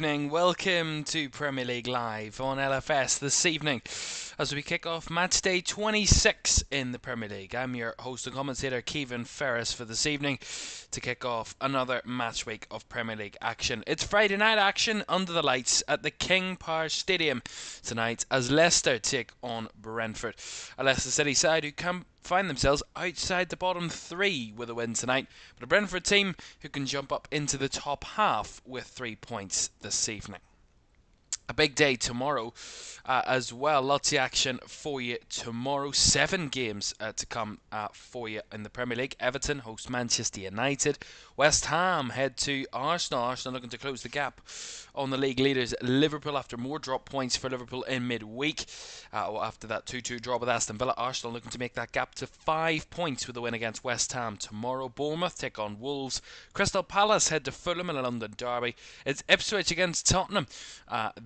evening. Welcome to Premier League Live on LFS this evening as we kick off Matchday 26 in the Premier League. I'm your host and commentator, Kevin Ferris, for this evening to kick off another match week of Premier League action. It's Friday night action under the lights at the King Power Stadium tonight as Leicester take on Brentford. A Leicester City side who can find themselves outside the bottom three with a win tonight, but a Brentford team who can jump up into the top half with 3 points this evening. A big day tomorrow as well. Lots of action for you tomorrow. 7 games to come for you in the Premier League. Everton host Manchester United. West Ham head to Arsenal. Arsenal looking to close the gap on the league leaders Liverpool after more drop points for Liverpool in midweek. After that 2-2 draw with Aston Villa, Arsenal looking to make that gap to 5 points with a win against West Ham tomorrow. Bournemouth take on Wolves. Crystal Palace head to Fulham in a London derby. It's Ipswich against Tottenham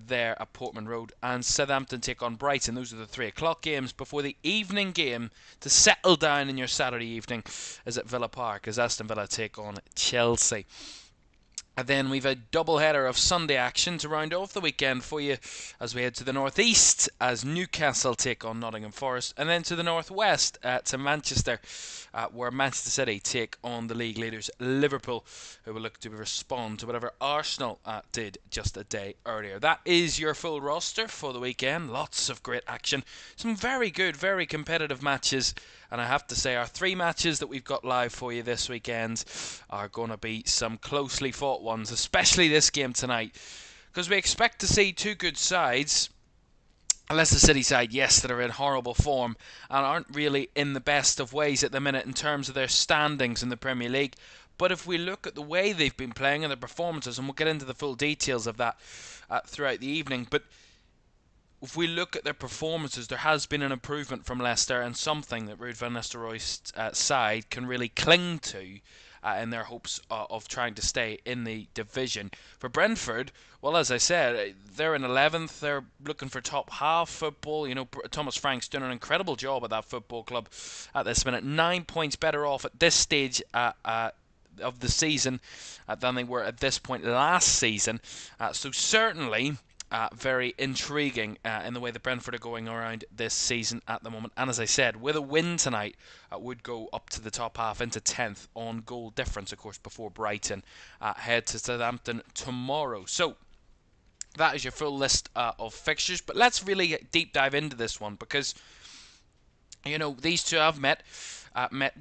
there at Portman Road, and Southampton take on Brighton. Those are the 3 o'clock games before the evening game to settle down in your Saturday evening is at Villa Park as Aston Villa take on Chelsea. And then we've a double header of Sunday action to round off the weekend for you as we head to the northeast as Newcastle take on Nottingham Forest, and then to the northwest to Manchester where Manchester City take on the league leaders Liverpool, who will look to respond to whatever Arsenal did just a day earlier. That is your full roster for the weekend. Lots of great action, some very good, very competitive matches. And I have to say, our 3 matches that we've got live for you this weekend are going to be some closely fought ones, especially this game tonight, because we expect to see 2 good sides. A Leicester City side, yes, that are in horrible form and aren't really in the best of ways at the minute in terms of their standings in the Premier League. But if we look at the way they've been playing and their performances, and we'll get into the full details of that throughout the evening, but if we look at their performances, there has been an improvement from Leicester, and something that Ruud van Nistelrooy's side can really cling to in their hopes of trying to stay in the division. For Brentford, well, as I said, they're in 11th. They're looking for top half football. You know, Thomas Frank's doing an incredible job at that football club at this minute. 9 points better off at this stage of the season than they were at this point last season. So certainly very intriguing in the way that Brentford are going around this season at the moment. And as I said, with a win tonight, would go up to the top half into 10th on goal difference, of course, before Brighton head to Southampton tomorrow. So that is your full list of fixtures. But let's really deep dive into this one because, you know, these two have met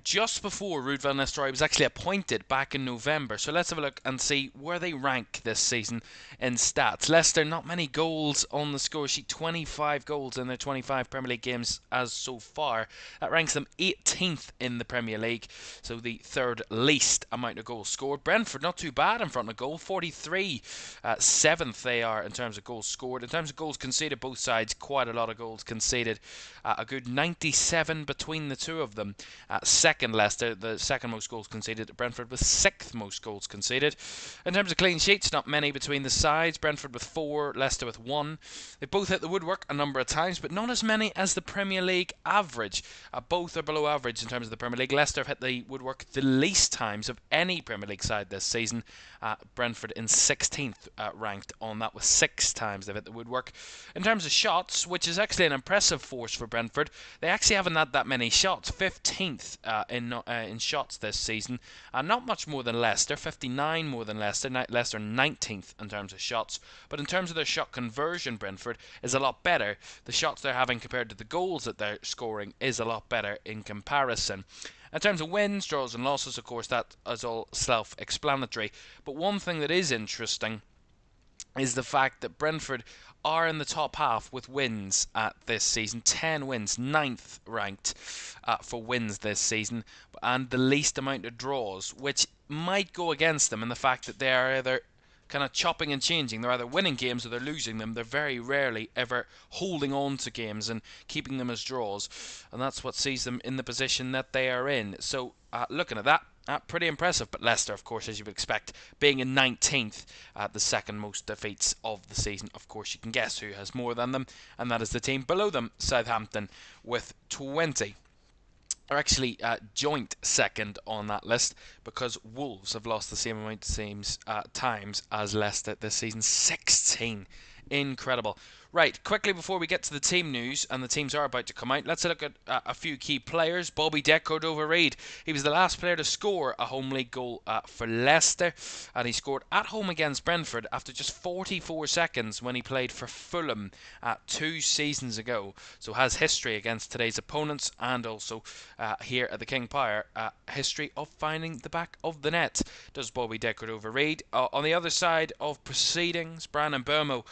just before Ruud van Nistelrooy was actually appointed back in November. So let's have a look and see where they rank this season in stats. Leicester, not many goals on the score sheet, 25 goals in their 25 Premier League games as so far. That ranks them 18th in the Premier League, so the 3rd least amount of goals scored. Brentford, not too bad in front of goal, 43. 7th they are in terms of goals scored. In terms of goals conceded, both sides, quite a lot of goals conceded. A good 97 between the two of them. Second Leicester, the second most goals conceded. Brentford with 6th most goals conceded. In terms of clean sheets, not many between the sides. Brentford with 4, Leicester with 1. They both hit the woodwork a number of times, but not as many as the Premier League average. Both are below average in terms of the Premier League. Leicester have hit the woodwork the least times of any Premier League side this season. Brentford in 16th ranked on that with 6 times they've hit the woodwork. In terms of shots, which is actually an impressive force for Brentford, they actually haven't had that many shots. 15th in shots this season, and not much more than Leicester. 59 more than Leicester. Leicester 19th in terms of shots, but in terms of their shot conversion, Brentford is a lot better. The shots they're having compared to the goals that they're scoring is a lot better in comparison. In terms of wins, draws and losses, of course, that is all self-explanatory, but one thing that is interesting is the fact that Brentford are in the top half with wins this season. 10 wins, 9th ranked for wins this season, and the least amount of draws, which might go against them in the fact that they are either kind of chopping and changing. They're either winning games or they're losing them. They're very rarely ever holding on to games and keeping them as draws, and that's what sees them in the position that they are in. So looking at that, pretty impressive. But Leicester, of course, as you would expect, being in 19th, the second most defeats of the season. Of course, you can guess who has more than them, and that is the team below them, Southampton, with 20. are actually joint second on that list because Wolves have lost the same amount of times as Leicester this season. 16. Incredible. Right, quickly before we get to the team news, and the teams are about to come out, let's look at a few key players. Bobby De Cordova-Reid. He was the last player to score a home league goal for Leicester, and he scored at home against Brentford after just 44 seconds when he played for Fulham 2 seasons ago. So has history against today's opponents, and also here at the King Power, history of finding the back of the net. Does Bobby De Cordova-Reid. On the other side of proceedings, Brandon Burmo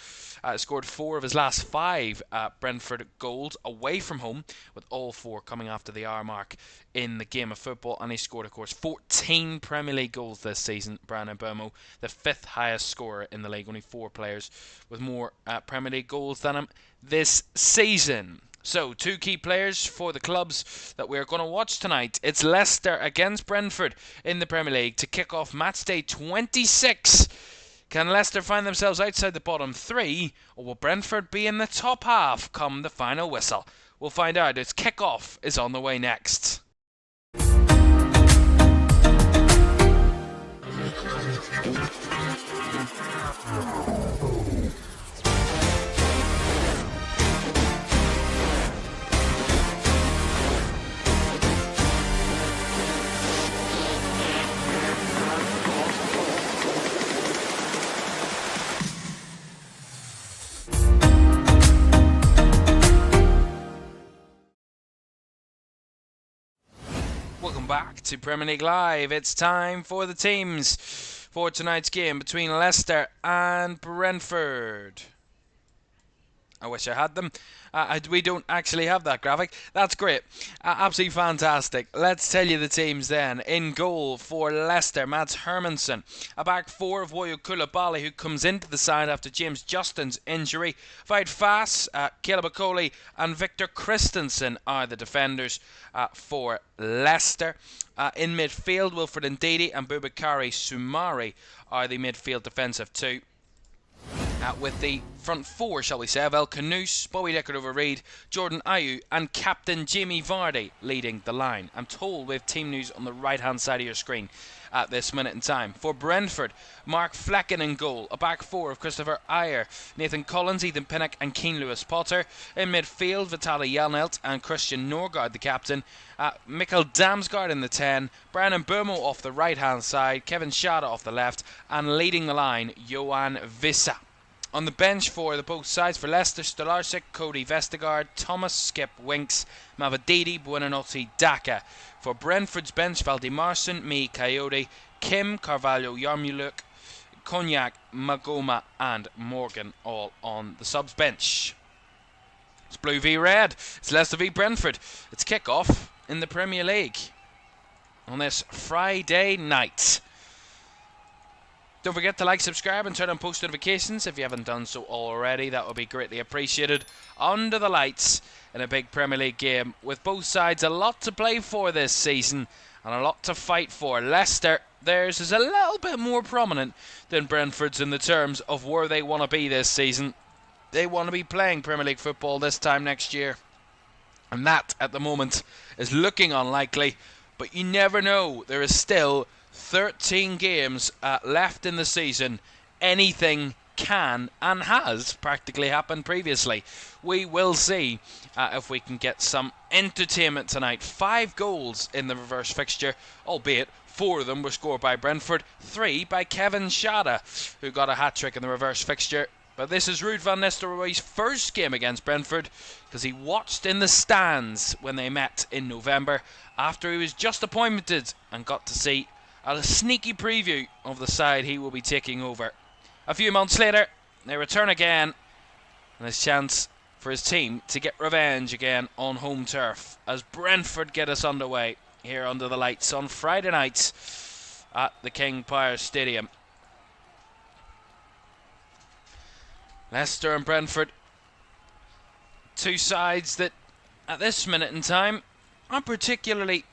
scored 4 of his last 5 Brentford goals away from home, with all 4 coming after the hour mark in the game of football, and he scored, of course, 14 Premier League goals this season. Brandon Burmo, the 5th highest scorer in the league, only 4 players with more Premier League goals than him this season. So, 2 key players for the clubs that we're going to watch tonight. It's Leicester against Brentford in the Premier League to kick off Matchday 26. Can Leicester find themselves outside the bottom 3, or will Brentford be in the top half come the final whistle? We'll find out. Its kick-off is on the way next. Welcome back to Premier League Live. It's time for the teams for tonight's game between Leicester and Brentford. I wish I had them. We don't actually have that graphic. That's great. Absolutely fantastic. Let's tell you the teams then. In goal for Leicester, Mats Hermansson. A back 4 of Woyo Koulibaly, who comes into the side after James Justin's injury. Wout Faes, Caleb Okoli and Victor Christensen are the defenders for Leicester. In midfield, Wilfred Ndidi and Boubakary Soumare are the midfield defensive two. With the front 4, shall we say, of El Khanous, Bobby De Cordova-Reid, Jordan Ayew and Captain Jamie Vardy leading the line. I'm told we have team news on the right hand side of your screen at this minute in time. For Brentford, Mark Flecken in goal, a back 4 of Christopher Ayer, Nathan Collins, Ethan Pinnock and Keane Lewis-Potter. In midfield, Vitaly Yelnelt and Christian Norgard the captain, Mikkel Damsgaard in the 10, Brandon Burmo off the right hand side, Kevin Schade off the left, and leading the line, Johan Wissa. On the bench for the both sides, for Leicester, Stolarczyk, Cody Vestergaard, Thomas, Skip Winks, Mavididi, Buonanotte, Daka. For Brentford's bench, Valdimarsson, Mi Coyote, Kim, Carvalho, Yarmuluk, Cognac, Magoma and Morgan, all on the subs bench. It's Blue v Red. It's Leicester v Brentford. It's kick-off in the Premier League on this Friday night. Don't forget to like, subscribe and turn on post notifications if you haven't done so already. That would be greatly appreciated. Under the lights in a big Premier League game with both sides a lot to play for this season and a lot to fight for. Leicester, theirs is a little bit more prominent than Brentford's in the terms of where they want to be this season. They want to be playing Premier League football this time next year. And that, at the moment, is looking unlikely. But you never know. There is still 13 games left in the season. Anything can and has practically happened previously. We will see if we can get some entertainment tonight. 5 goals in the reverse fixture, albeit 4 of them were scored by Brentford, 3 by Kevin Schade, who got a hat-trick in the reverse fixture. But this is Ruud van Nistelrooy's first game against Brentford, because he watched in the stands when they met in November after he was just appointed and got to see a sneaky preview of the side he will be taking over. A few months later, they return again, and his chance for his team to get revenge again on home turf as Brentford get us underway here under the lights on Friday night at the King Power Stadium. Leicester and Brentford, 2 sides that at this minute in time aren't particularly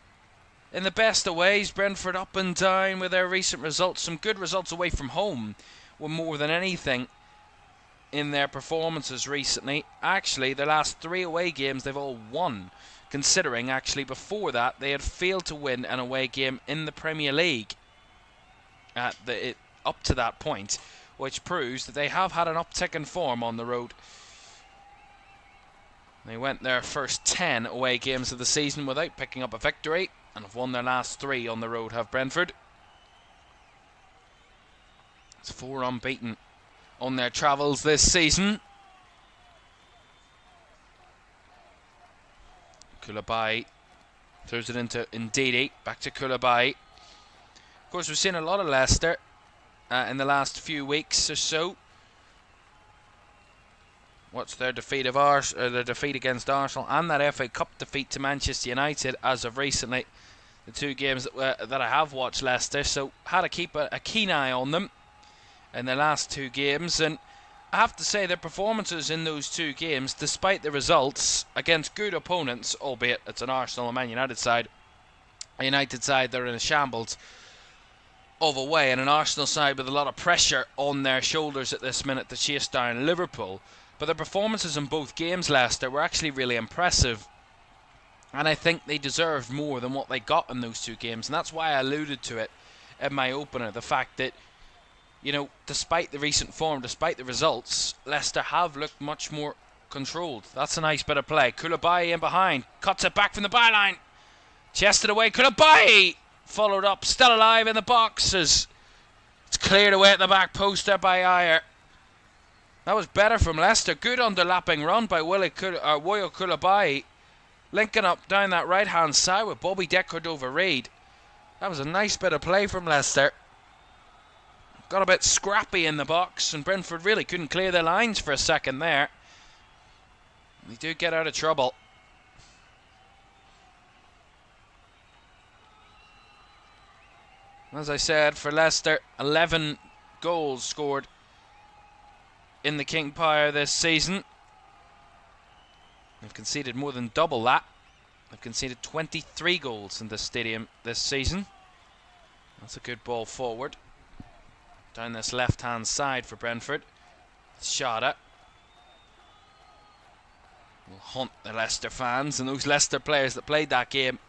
in the best of ways. Brentford up and down with their recent results. Some good results away from home were more than anything in their performances recently. Actually, their last 3 away games they've all won. considering actually before that they had failed to win an away game in the Premier League up to that point, which proves that they have had an uptick in form on the road. They went their first 10 away games of the season without picking up a victory, and have won their last 3 on the road, have Brentford. It's 4 unbeaten on their travels this season. Koulibaly throws it into Ndidi, back to Koulibaly. Of course, we've seen a lot of Leicester in the last few weeks or so. What's their defeat of their defeat against Arsenal and that FA Cup defeat to Manchester United as of recently, the 2 games that I have watched Leicester, so had to keep a keen eye on them in the last 2 games, and I have to say their performances in those 2 games, despite the results against good opponents, albeit it's an Arsenal and Man United side, a United side that are in a shambles of a way, and an Arsenal side with a lot of pressure on their shoulders at this minute to chase down Liverpool. But their performances in both games, Leicester, were actually really impressive. And I think they deserved more than what they got in those 2 games. And that's why I alluded to it in my opener. The fact that, you know, despite the recent form, despite the results, Leicester have looked much more controlled. That's a nice bit of play. Koulibaly in behind. Cuts it back from the byline. Chested away. Koulibaly! Followed up. Still alive in the box as it's cleared away at the back post there by Ayer. That was better from Leicester. Good underlapping run by Woyo Koulibaly. Linking up down that right-hand side with Bobby De Cordova-Reid. That was a nice bit of play from Leicester. Got a bit scrappy in the box, and Brentford really couldn't clear their lines for a second there. They do get out of trouble. As I said, for Leicester, 11 goals scored in the King Power this season. They've conceded more than double that. They've conceded 23 goals in this stadium this season. That's a good ball forward. Down this left-hand side for Brentford. Shada will haunt the Leicester fans and those Leicester players that played that game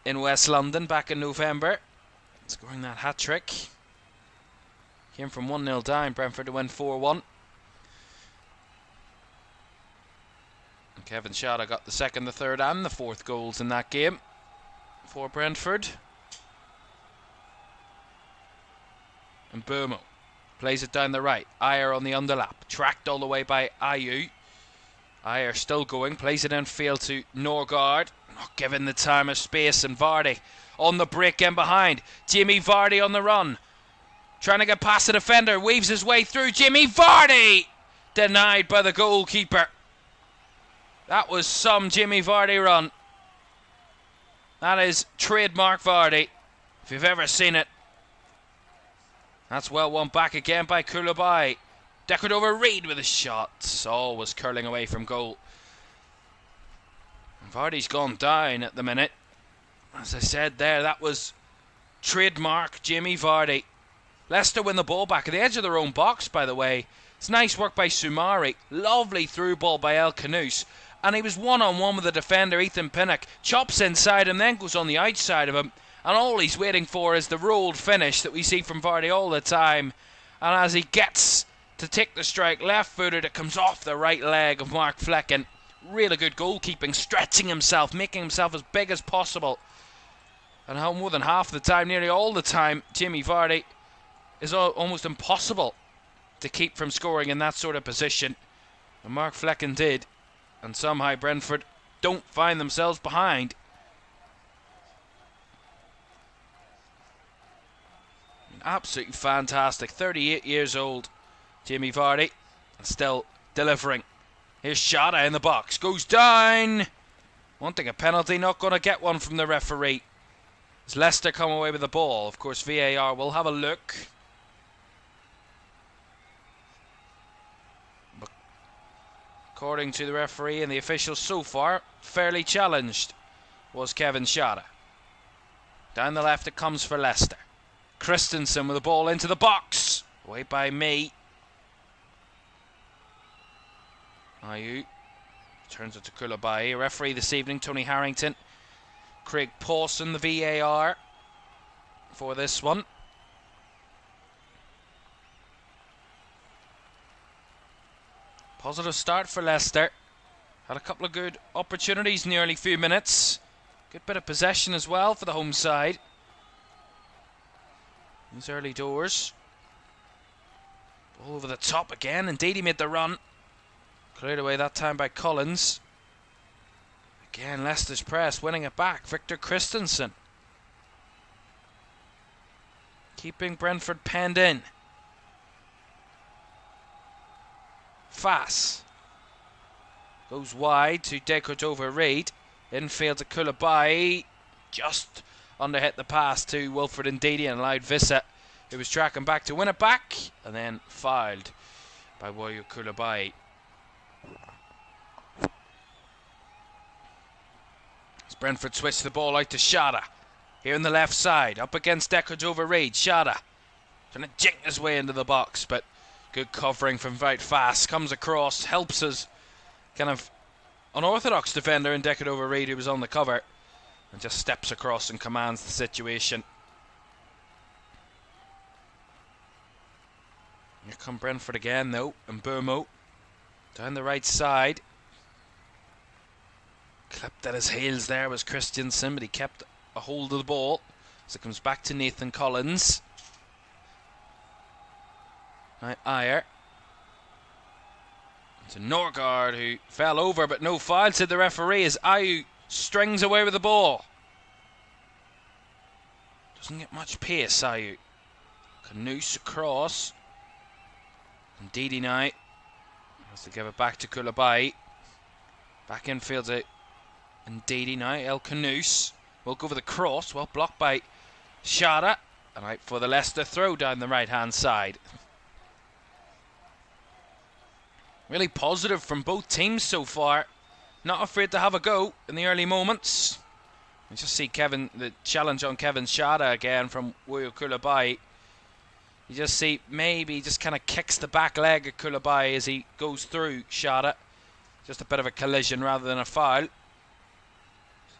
in West London back in November. Scoring that hat-trick. Came from 1-0 down, Brentford to win 4-1. And Kevin Shada got the 2nd, the 3rd and the 4th goals in that game for Brentford. And Burmo plays it down the right. Ayer on the underlap. Tracked all the way by Ayew. Ayer still going. Plays it infield to Norgard. Not given the time or space. And Vardy on the break in behind. Jamie Vardy on the run. Trying to get past the defender. Weaves his way through. Jamie Vardy! Denied by the goalkeeper. That was some Jamie Vardy run. That is trademark Vardy, if you've ever seen it. That's well won back again by Koulibaly. De Cordova-Reid with a shot. Always curling away from goal. Vardy's gone down at the minute. As I said there, that was trademark Jamie Vardy. Leicester win the ball back at the edge of their own box, by the way. It's nice work by Soumare. Lovely through ball by El Khanous. And he was one-on-one with the defender, Ethan Pinnock. Chops inside and then goes on the outside of him. And all he's waiting for is the rolled finish that we see from Vardy all the time. And as he gets to take the strike left-footed, it comes off the right leg of Mark Flecken. Really good goalkeeping, stretching himself, making himself as big as possible. And how more than half the time, nearly all the time, Jamie Vardy is almost impossible to keep from scoring in that sort of position. And Mark Flecken did. And somehow Brentford don't find themselves behind. Absolutely fantastic. 38 years old, Jamie Vardy, and still delivering. Here's Shada in the box. Goes down. Wanting a penalty, not going to get one from the referee. As Leicester come away with the ball. Of course, VAR will have a look. But according to the referee and the officials so far, fairly challenged was Kevin Shada. Down the left it comes for Leicester. Christensen with the ball into the box. Away by me. Ayew Turns it to Koulibaly. Referee this evening, Tony Harrington. Craig Pawson, the VAR for this one. Positive start for Leicester. Had a couple of good opportunities in the early few minutes. Good bit of possession as well for the home side. These early doors. Ball over the top again. Indeed, he made the run. Cleared away that time by Collins. Again, Leicester's press, winning it back. Victor Christensen. Keeping Brentford penned in. Fass. Goes wide to Decordova-Reid. Infield to Koulibaly. Just underhit the pass to Wilfred Ndidi and allowed Vissa, who was tracking back, to win it back. And then fouled by Wayo Koulibaly. As Brentford switch the ball out to Shada. Here on the left side, up against Decordova-Reid. Shada trying to jink his way into the box, but good covering from Wout Fass. Comes across, helps us kind of unorthodox defender in Decordova-Reid, who was on the cover, and just steps across and commands the situation. Here come Brentford again though, and Burmo down the right side. Clipped at his heels there was Christensen, but he kept a hold of the ball as it comes back to Nathan Collins. Now Ayer to Norgard, who fell over but no foul, said the referee, as Ayew strings away with the ball. Doesn't get much pace, Ayew. Canoose across. Ndidi now has to give it back to Koulibaly. Back infield to Ndidi now. El Canoose will go for the cross, well blocked by Shada, and out for the Leicester throw down the right hand side. Really positive from both teams so far. Not afraid to have a go in the early moments. You just see the challenge on Kevin Shada again from Wayo Koulibaly. You just see maybe he just kind of kicks the back leg of Koulibaly as he goes through Shada. Just a bit of a collision rather than a foul.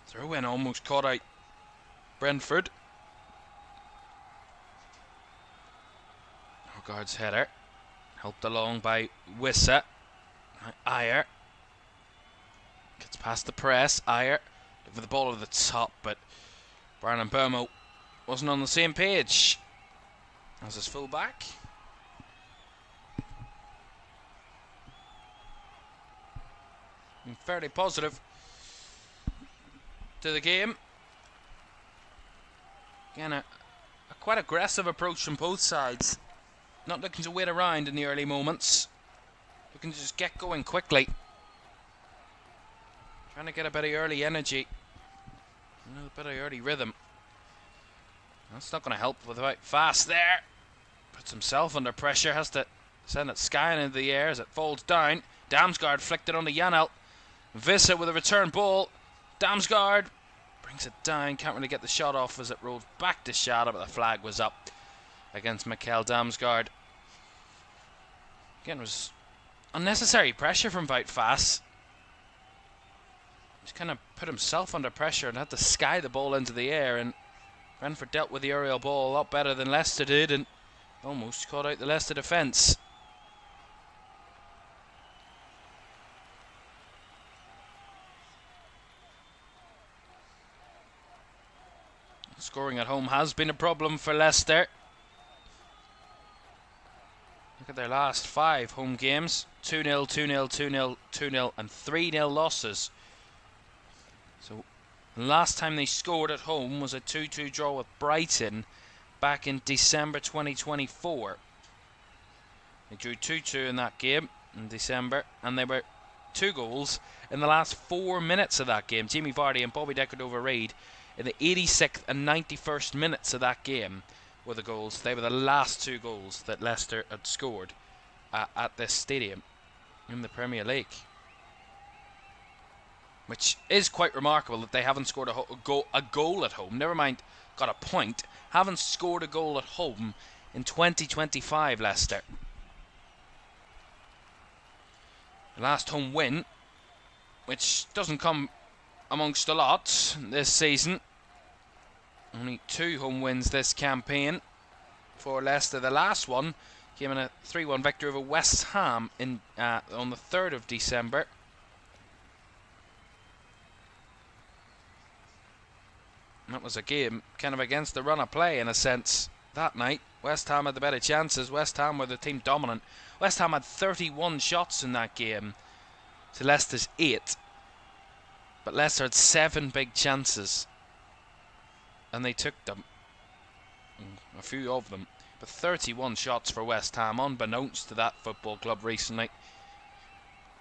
Throw in almost caught out Brentford. Norgard's header. Helped along by Wissa. Ayer gets past the press. Ayer with the ball over the top, but Brian and Burmo wasn't on the same page as his fullback. And fairly positive to the game. Again, a quite aggressive approach from both sides. Not looking to wait around in the early moments. Looking to just get going quickly. Trying to get a bit of early energy. A bit of early rhythm. That's not going to help without Fast there. Puts himself under pressure. Has to send it skying into the air as it falls down. Damsgaard flicked it on to Janelt. Vissa with a return ball. Damsgaard brings it down. Can't really get the shot off as it rolled back to Shada, but the flag was up against Mikkel Damsgaard. Again, it was unnecessary pressure from Wout Fass. Just kind of put himself under pressure and had to sky the ball into the air, and Brentford dealt with the aerial ball a lot better than Leicester did and almost caught out the Leicester defence. Scoring at home has been a problem for Leicester. Look at their last 5 home games. 2-0, 2-0, 2-0, 2-0 and 3-0 losses. So last time they scored at home was a 2-2 draw with Brighton back in December 2024. They drew 2-2 in that game in December, and they were 2 goals in the last 4 minutes of that game. Jamie Vardy and Bobby Decordova-Reid in the 86th and 91st minutes of that game were the goals. They were the last 2 goals that Leicester had scored at this stadium in the Premier League. Which is quite remarkable that they haven't scored a goal at home. Never mind got a point. Haven't scored a goal at home in 2025, Leicester. The last home win which doesn't come amongst a lot this season. Only 2 home wins this campaign for Leicester. The last one came in a 3-1 victory over West Ham on the 3rd of December. And that was a game kind of against the run of play in a sense that night. West Ham had the better chances. West Ham were the team dominant. West Ham had 31 shots in that game to Leicester's 8. But Leicester had 7 big chances, and they took them, a few of them. But 31 shots for West Ham, unbeknownst to that football club recently,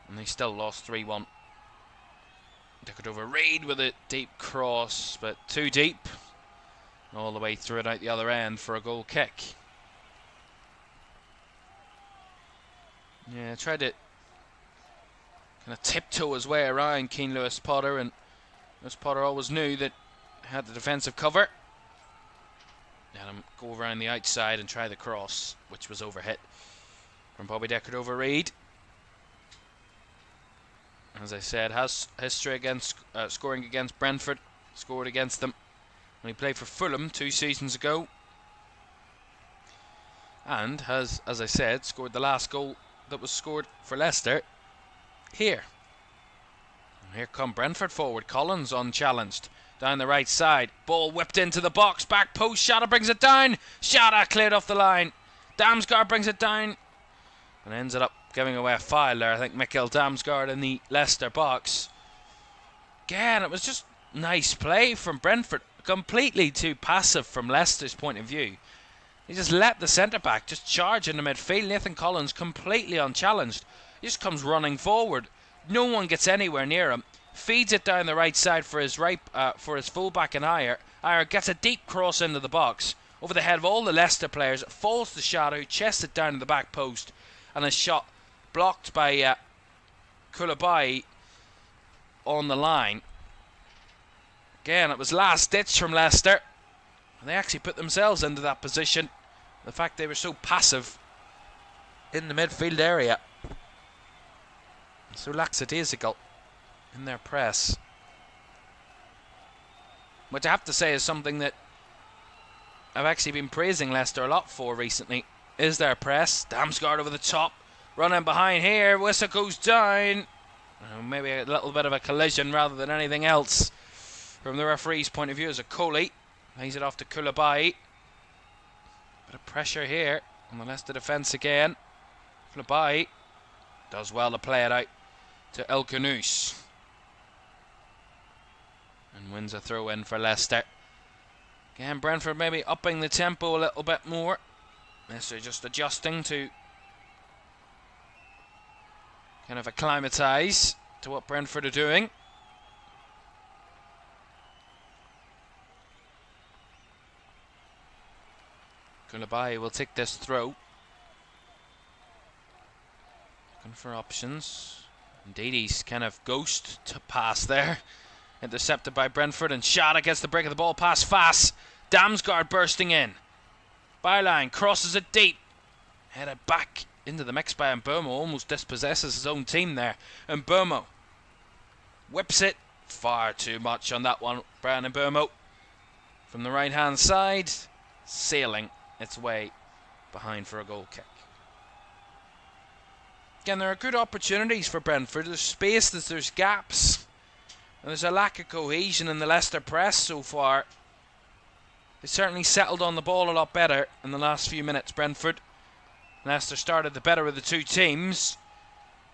and they still lost 3-1. Took it over Reid with a deep cross, but too deep, all the way through it out the other end for a goal kick. Yeah, tried to kind of tiptoe his way around Keane Lewis Potter, and Lewis Potter always knew that he had the defensive cover. Let him go around the outside and try the cross, which was overhit from Bobby Deckard over Reid. As I said, has history against scoring against Brentford, scored against them when he played for Fulham 2 seasons ago, and has, as I said, scored the last goal that was scored for Leicester here. And here come Brentford forward. Collins unchallenged down the right side, ball whipped into the box, back post, Shada brings it down, Shada cleared off the line, Damsgaard brings it down and ends it up giving away a foul there. I think Mikkel Damsgaard in the Leicester box. Again, it was just nice play from Brentford, completely too passive from Leicester's point of view. He just let the centre-back just charge into midfield. Nathan Collins completely unchallenged. He just comes running forward. No one gets anywhere near him. Feeds it down the right side for his fullback in Ayer. Ayer gets a deep cross into the box over the head of all the Leicester players. It falls to Shadow, chests it down to the back post, and a shot blocked by Koulibaly on the line. Again, it was last ditch from Leicester. And they actually put themselves into that position. The fact they were so passive in the midfield area, so lackadaisical in their press, which I have to say is something that I've actually been praising Leicester a lot for recently, is their press. Damsgaard over the top, running behind here, whistle goes down. Maybe a little bit of a collision rather than anything else from the referee's point of view as a Coley lays it off to Koulibaly. Bit of pressure here on the Leicester defence again. Koulibaly does well to play it out to El Khanous and wins a throw in for Leicester. Again, Brentford maybe upping the tempo a little bit more. Leicester just adjusting to kind of acclimatise to what Brentford are doing. Koulibaly will take this throw. Looking for options. Indeed, he's kind of ghost to pass there. Intercepted by Brentford, and Shada gets the break of the ball pass fast. Damsgaard bursting in. Byline crosses it deep. Headed back into the mix by Mbeumo. Almost dispossesses his own team there. Mbeumo whips it. Far too much on that one. Brian Mbeumo from the right hand side, sailing its way behind for a goal kick. Again, there are good opportunities for Brentford. There's space, there's gaps, and there's a lack of cohesion in the Leicester press so far. They certainly settled on the ball a lot better in the last few minutes, Brentford. Leicester started the better of the two teams,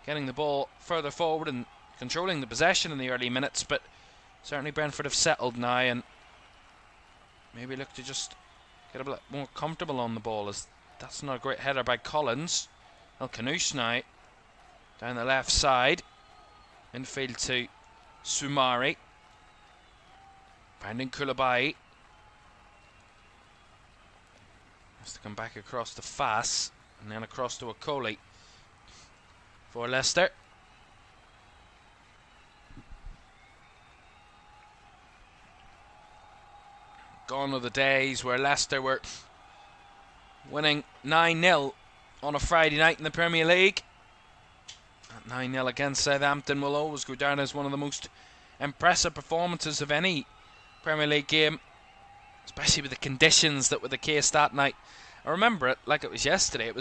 getting the ball further forward and controlling the possession in the early minutes, but certainly Brentford have settled now and maybe look to just get a bit more comfortable on the ball, as that's not a great header by Collins. El Khanous now down the left side, infield to Soumare, finding Koulibaly. Has to come back across to Fass and then across to Okoli for Leicester. Gone are the days where Leicester were winning 9-0 on a Friday night in the Premier League. That 9-0 against Southampton will always go down as one of the most impressive performances of any Premier League game, especially with the conditions that were the case that night. I remember it like it was yesterday.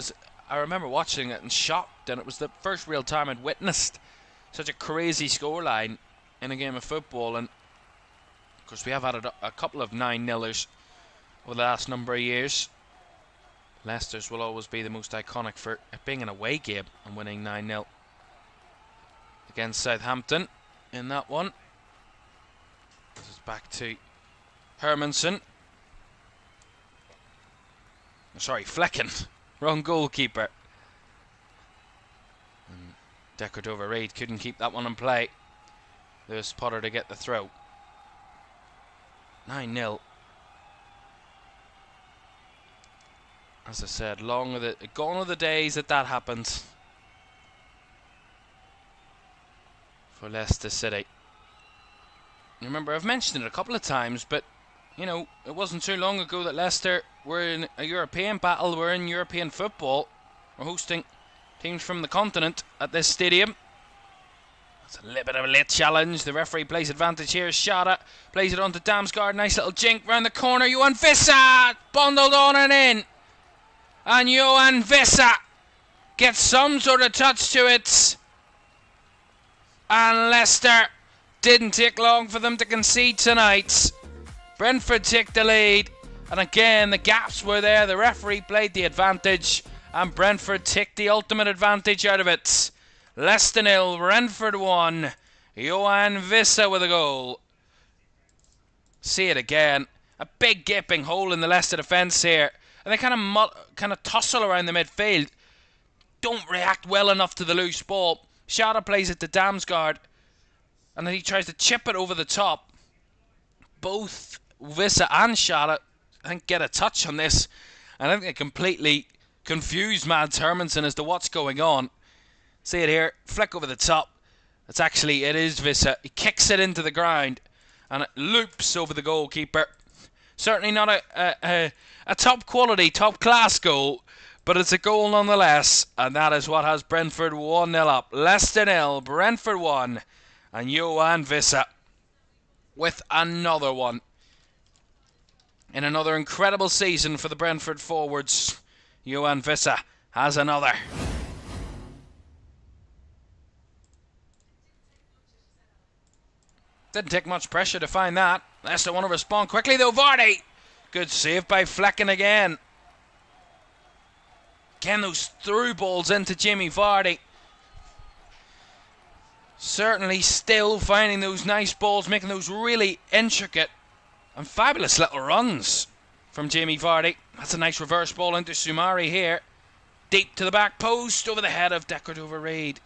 I remember watching it and shocked, and it was the first real time I'd witnessed such a crazy scoreline in a game of football. And of course we have had a couple of 9-0ers over the last number of years. Leicester's will always be the most iconic for it being an away game and winning 9-0 against Southampton in that one. This is back to Hermansen. Sorry, Flecken. Wrong goalkeeper. And Decordova-Reid couldn't keep that one in play. Lewis Potter to get the throw. 9-0. As I said, gone are the days that happens for Leicester City. Remember, I've mentioned it a couple of times, but you know, it wasn't too long ago that Leicester were in a European battle. We're in European football. We're hosting teams from the continent at this stadium. That's a little bit of a late challenge. The referee plays advantage here. Shada plays it onto Damsgaard. Nice little jink round the corner. Johan Vissa bundled on and in. And Johan Vissa gets some sort of touch to it. And Leicester didn't take long for them to concede tonight. Brentford take the lead. And again, the gaps were there. The referee played the advantage. And Brentford take the ultimate advantage out of it. Leicester 0, Brentford 1. Johan Vissa with a goal. See it again. A big gaping hole in the Leicester defence here. And they kind of tussle around the midfield. Don't react well enough to the loose ball. Shada plays it to Damsgaard. And then he tries to chip it over the top. Both Vissa and Shada, I think, get a touch on this. And I think they completely confuse Mads Hermansen as to what's going on. See it here. Flick over the top. It is Vissa. He kicks it into the ground. And it loops over the goalkeeper. Certainly not a top quality, top class goal, but it's a goal nonetheless, and that is what has Brentford 1-0 up. Leicester 0, Brentford 1, and Johan Vissa with another one. In another incredible season for the Brentford forwards, Johan Vissa has another. Didn't take much pressure to find that. Leicester want to respond quickly though. Vardy! Good save by Flecken again. Again, those through balls into Jamie Vardy. Certainly still finding those nice balls, making those really intricate and fabulous little runs from Jamie Vardy. That's a nice reverse ball into Soumare here. Deep to the back post, over the head of Decordova-Reid.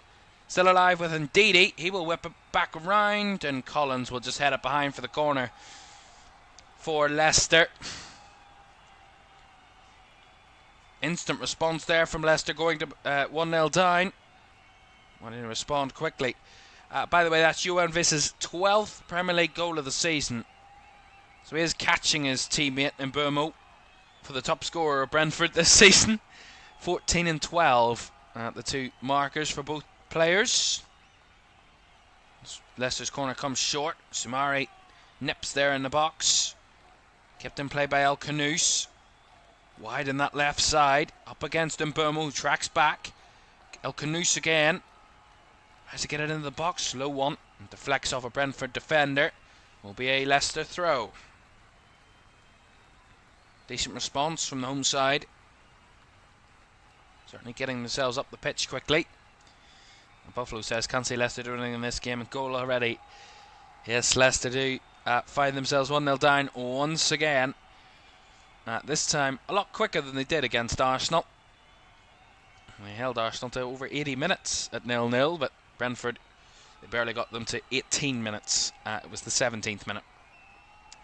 Still alive with Ndidi. He will whip it back around, and Collins will just head it behind for the corner for Leicester. Instant response there from Leicester, going to 1-0 down. Wanting to respond quickly. By the way, that's Johan Vissa's 12th Premier League goal of the season. So he is catching his teammate Mbeumo for the top scorer of Brentford this season. 14 and 12. The two markers for both players. Leicester's corner comes short. Soumare nips there in the box. Kept in play by El Khanous. Wide in that left side. Up against Mbeumo, who tracks back. El Khanous again. Tries to get it into the box. Slow one. And deflects off a Brentford defender. Will be a Leicester throw. Decent response from the home side. Certainly getting themselves up the pitch quickly. And Buffalo says, can't see Leicester doing anything in this game. A goal already. Yes, Leicester do find themselves 1-0 down once again. This time a lot quicker than they did against Arsenal. They held Arsenal to over 80 minutes at 0-0, but Brentford, they barely got them to 18 minutes. It was the 17th minute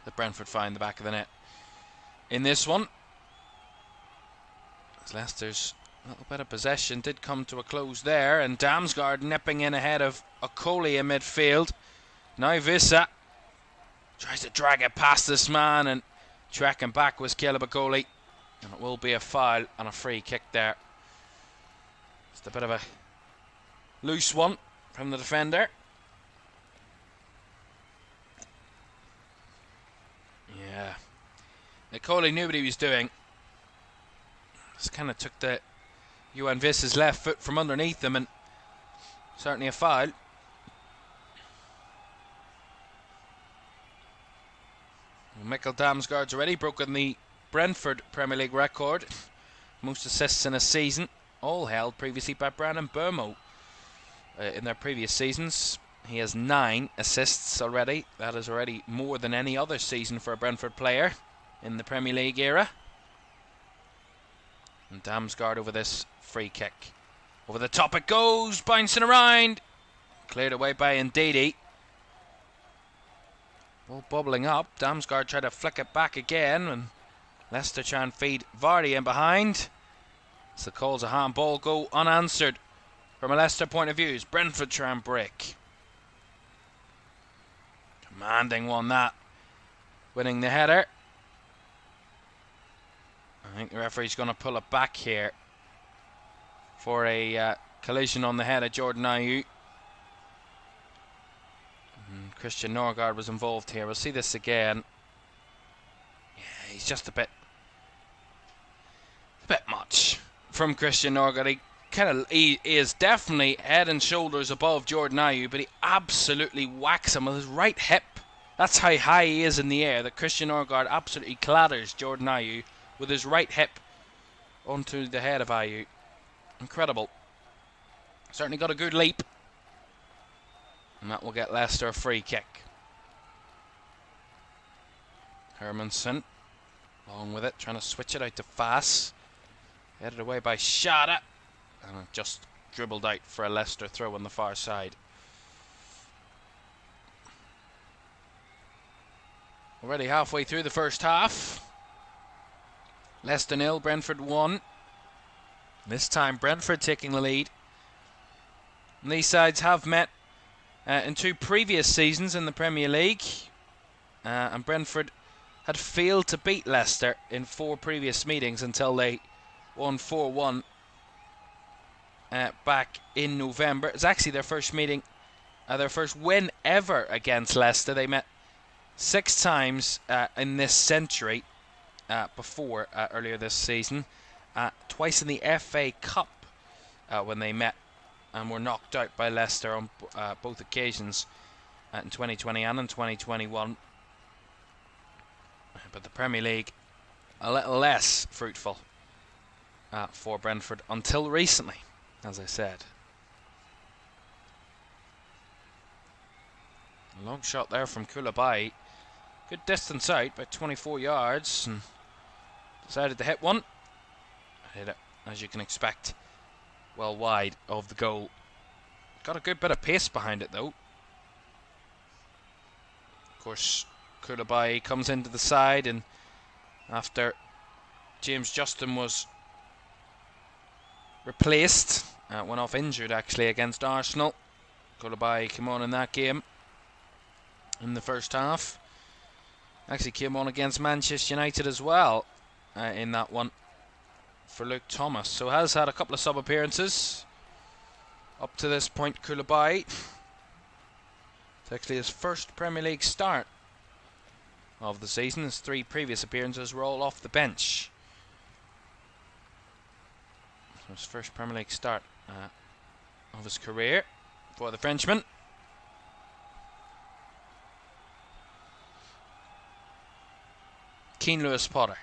that Brentford found the back of the net. In this one, as Leicester's little bit of possession did come to a close there, and Damsgaard nipping in ahead of Okoli in midfield. Now Vissa tries to drag it past this man, and tracking back was Caleb Okoli, and it will be a foul and a free kick there. Just a bit of a Loose one from the defender. Yeah. Nicoli knew what he was doing. Just kind of took the Johan Vissa's left foot from underneath him, and certainly a foul. Mikkel Damsgaard's already broken the Brentford Premier League record. Most assists in a season, all held previously by Brandon Burmo in their previous seasons. He has 9 assists already. That is already more than any other season for a Brentford player in the Premier League era. And Damsgaard over this free kick. Over the top it goes, bouncing around. Cleared away by Ndidi. Ball bubbling up. Damsgaard tried to flick it back again, and Leicester try and feed Vardy in behind. So the calls a handball go unanswered from a Leicester point of view. Brentford try and break. Commanding one, that. Winning the header. I think the referee's going to pull it back here for a collision on the head of Jordan Ayew. Christian Norgard was involved here. We'll see this again. Yeah, he's just a bit much from Christian Norgard. He is definitely head and shoulders above Jordan Ayew, but he absolutely whacks him with his right hip. That's how high he is in the air, that Christian Norgard absolutely clatters Jordan Ayew with his right hip onto the head of Ayew. Incredible. Certainly got a good leap. And that will get Leicester a free kick. Hermansen, along with it, trying to switch it out to Fass. Headed away by Shada. And it just dribbled out for a Leicester throw on the far side. Already halfway through the first half. Leicester 0, Brentford 1. This time Brentford taking the lead. And these sides have met in 2 previous seasons in the Premier League, and Brentford had failed to beat Leicester in 4 previous meetings until they won 4-1 back in November. It's actually their first meeting, their first win ever against Leicester. They met 6 times in this century before earlier this season, twice in the FA Cup when they met and were knocked out by Leicester on both occasions in 2020 and in 2021. But the Premier League a little less fruitful for Brentford until recently, as I said. A long shot there from Koulibaly. Good distance out, about 24 yards, and decided to hit one. Hit it, as you can expect, well wide of the goal. Got a good bit of pace behind it though. Of course, Koulibaly comes into the side, and after James Justin was replaced, went off injured actually against Arsenal. Koulibaly came on in that game in the first half. Actually came on against Manchester United as well in that one for Luke Thomas. So has had a couple of sub appearances up to this point. Koulibaly, it's actually his first Premier League start of the season. His 3 previous appearances were all off the bench. So his first Premier League start of his career for the Frenchman. Keane Lewis Potter.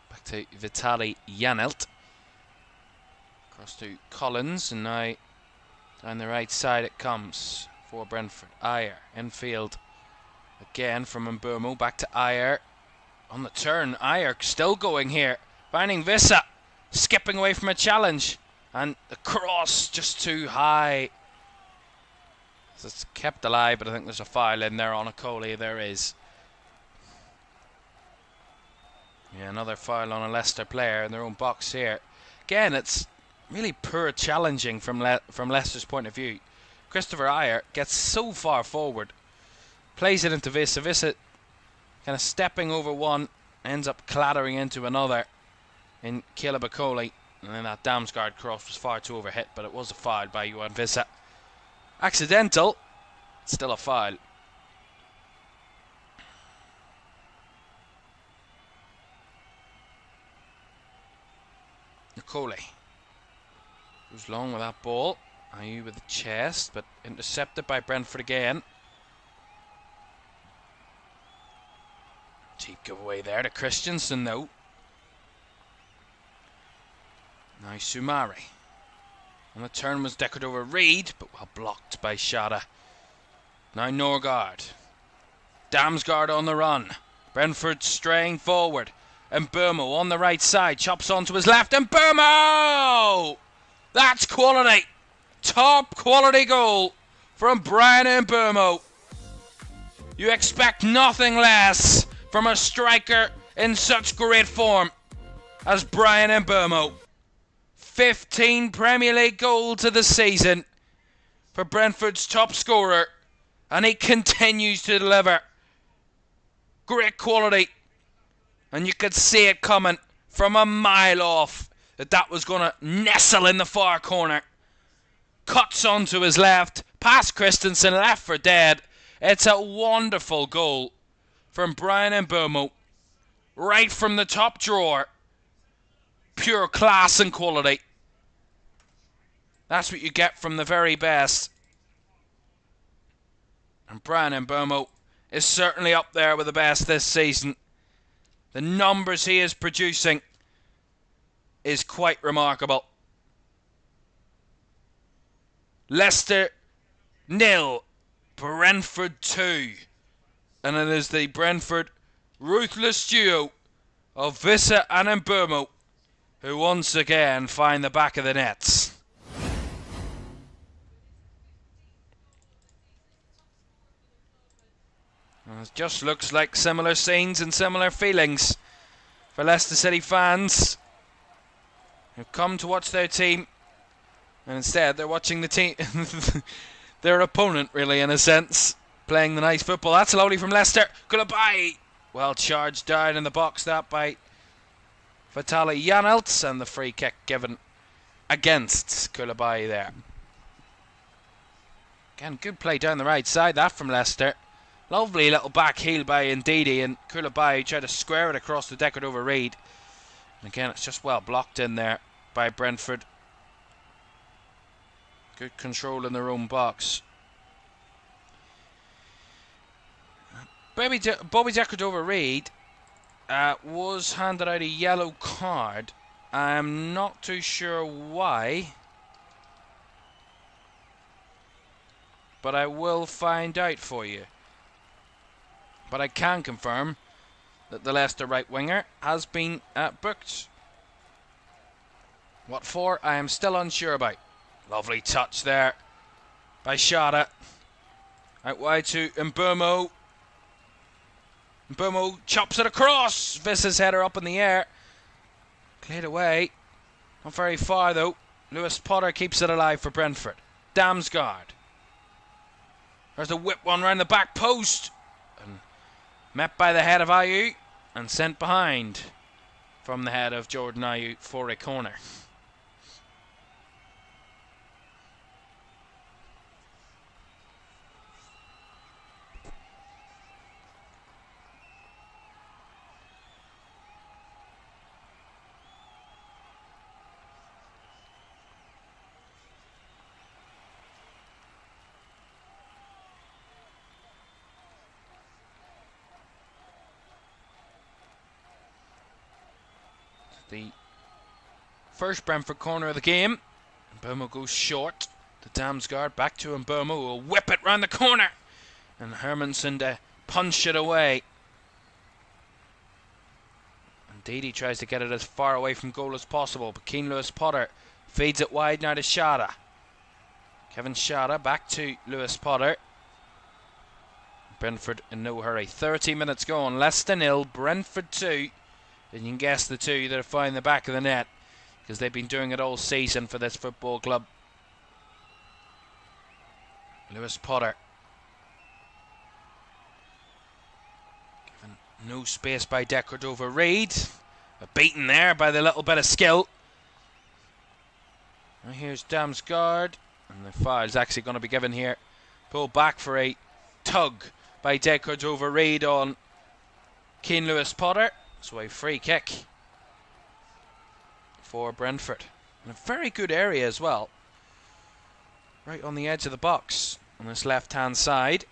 Back to Vitaly Janelt. Across to Collins, and now down the right side it comes for Brentford. Ayer, infield again from Mbeumo, back to Ayer. On the turn, Ayer still going here, finding Vissa, skipping away from a challenge, and the cross just too high. So it's kept alive, but I think there's a foul in there on Nicoli. There is. Yeah, another foul on a Leicester player in their own box here. Again, it's really poor challenging from Leicester's point of view. Christopher Ayer gets so far forward, plays it into Vissa. Vissa kind of stepping over one, ends up clattering into another in Caleb Okoli. And then that Damsgaard cross was far too overhit, but it was a foul by Johan Vissa. Accidental, still a foul. Nicole goes long with that ball. Ayew with the chest, but intercepted by Brentford again. Cheap giveaway there to Christensen, though. Now Sumari. And the turn was decorated over Reed, but well blocked by Shada. Now Norgard. Damsgaard on the run. Brentford straying forward. And Burmo on the right side. Chops onto his left. And Burmo! That's quality. Top quality goal from Brian Burmo. You expect nothing less from a striker in such great form as Brian Burmo. 15 Premier League goals of the season for Brentford's top scorer, and he continues to deliver. Great quality, and you could see it coming from a mile off that was going to nestle in the far corner. Cuts onto his left, past Christensen, left for dead. It's a wonderful goal from Brian Burmo, right from the top drawer. Pure class and quality. That's what you get from the very best. And Brian Burmo is certainly up there with the best this season. The numbers he is producing is quite remarkable. Leicester 0, Brentford 2. And it is the Brentford ruthless duo of Vissa and Burmo who once again find the back of the nets. It just looks like similar scenes and similar feelings for Leicester City fans who've come to watch their team, and instead they're watching the team, their opponent really in a sense, playing the nice football. That's lovely from Leicester. Koulibaly, well charged down in the box that by Vitaly Janelt, and the free kick given against Koulibaly there. Again, good play down the right side, that from Leicester. Lovely little back heel by Ndidi, and Koulibaly tried to square it across the deck over Reed. And again, it's just well blocked in there by Brentford. Good control in their own box. Bobby Decordova-Reid was handed out a yellow card. I'm not too sure why, but I will find out for you. But I can confirm that the Leicester right winger has been booked. What for, I am still unsure about. Lovely touch there by Shada. Out wide to Mbeumo. Mbeumo chops it across. Vissa's header up in the air. Cleared away. Not very far though. Lewis Potter keeps it alive for Brentford. Damsgaard. There's a whip one round the back post. And met by the head of Ayew and sent behind from the head of Jordan Ayew for a corner. The first Brentford corner of the game. Mbeumo goes short to Damsgaard, back to Mbeumo, who will whip it round the corner, and Hermansen to punch it away. Indeed, he tries to get it as far away from goal as possible, but Keane Lewis Potter feeds it wide now to Shada. Kevin Shada back to Lewis Potter. Brentford in no hurry. 30 minutes gone. Leicester 0, Brentford 2. And you can guess the two that are finding the back of the net, because they've been doing it all season for this football club. Lewis Potter. Given no space by Decordova-Reid. Beaten there by the little bit of skill. Here's Damsgaard. And the foul's actually going to be given here. Pulled back for a tug by Deckard over Reid on Keane Lewis Potter. So a free kick for Brentford. In a very good area as well. Right on the edge of the box on this left hand side.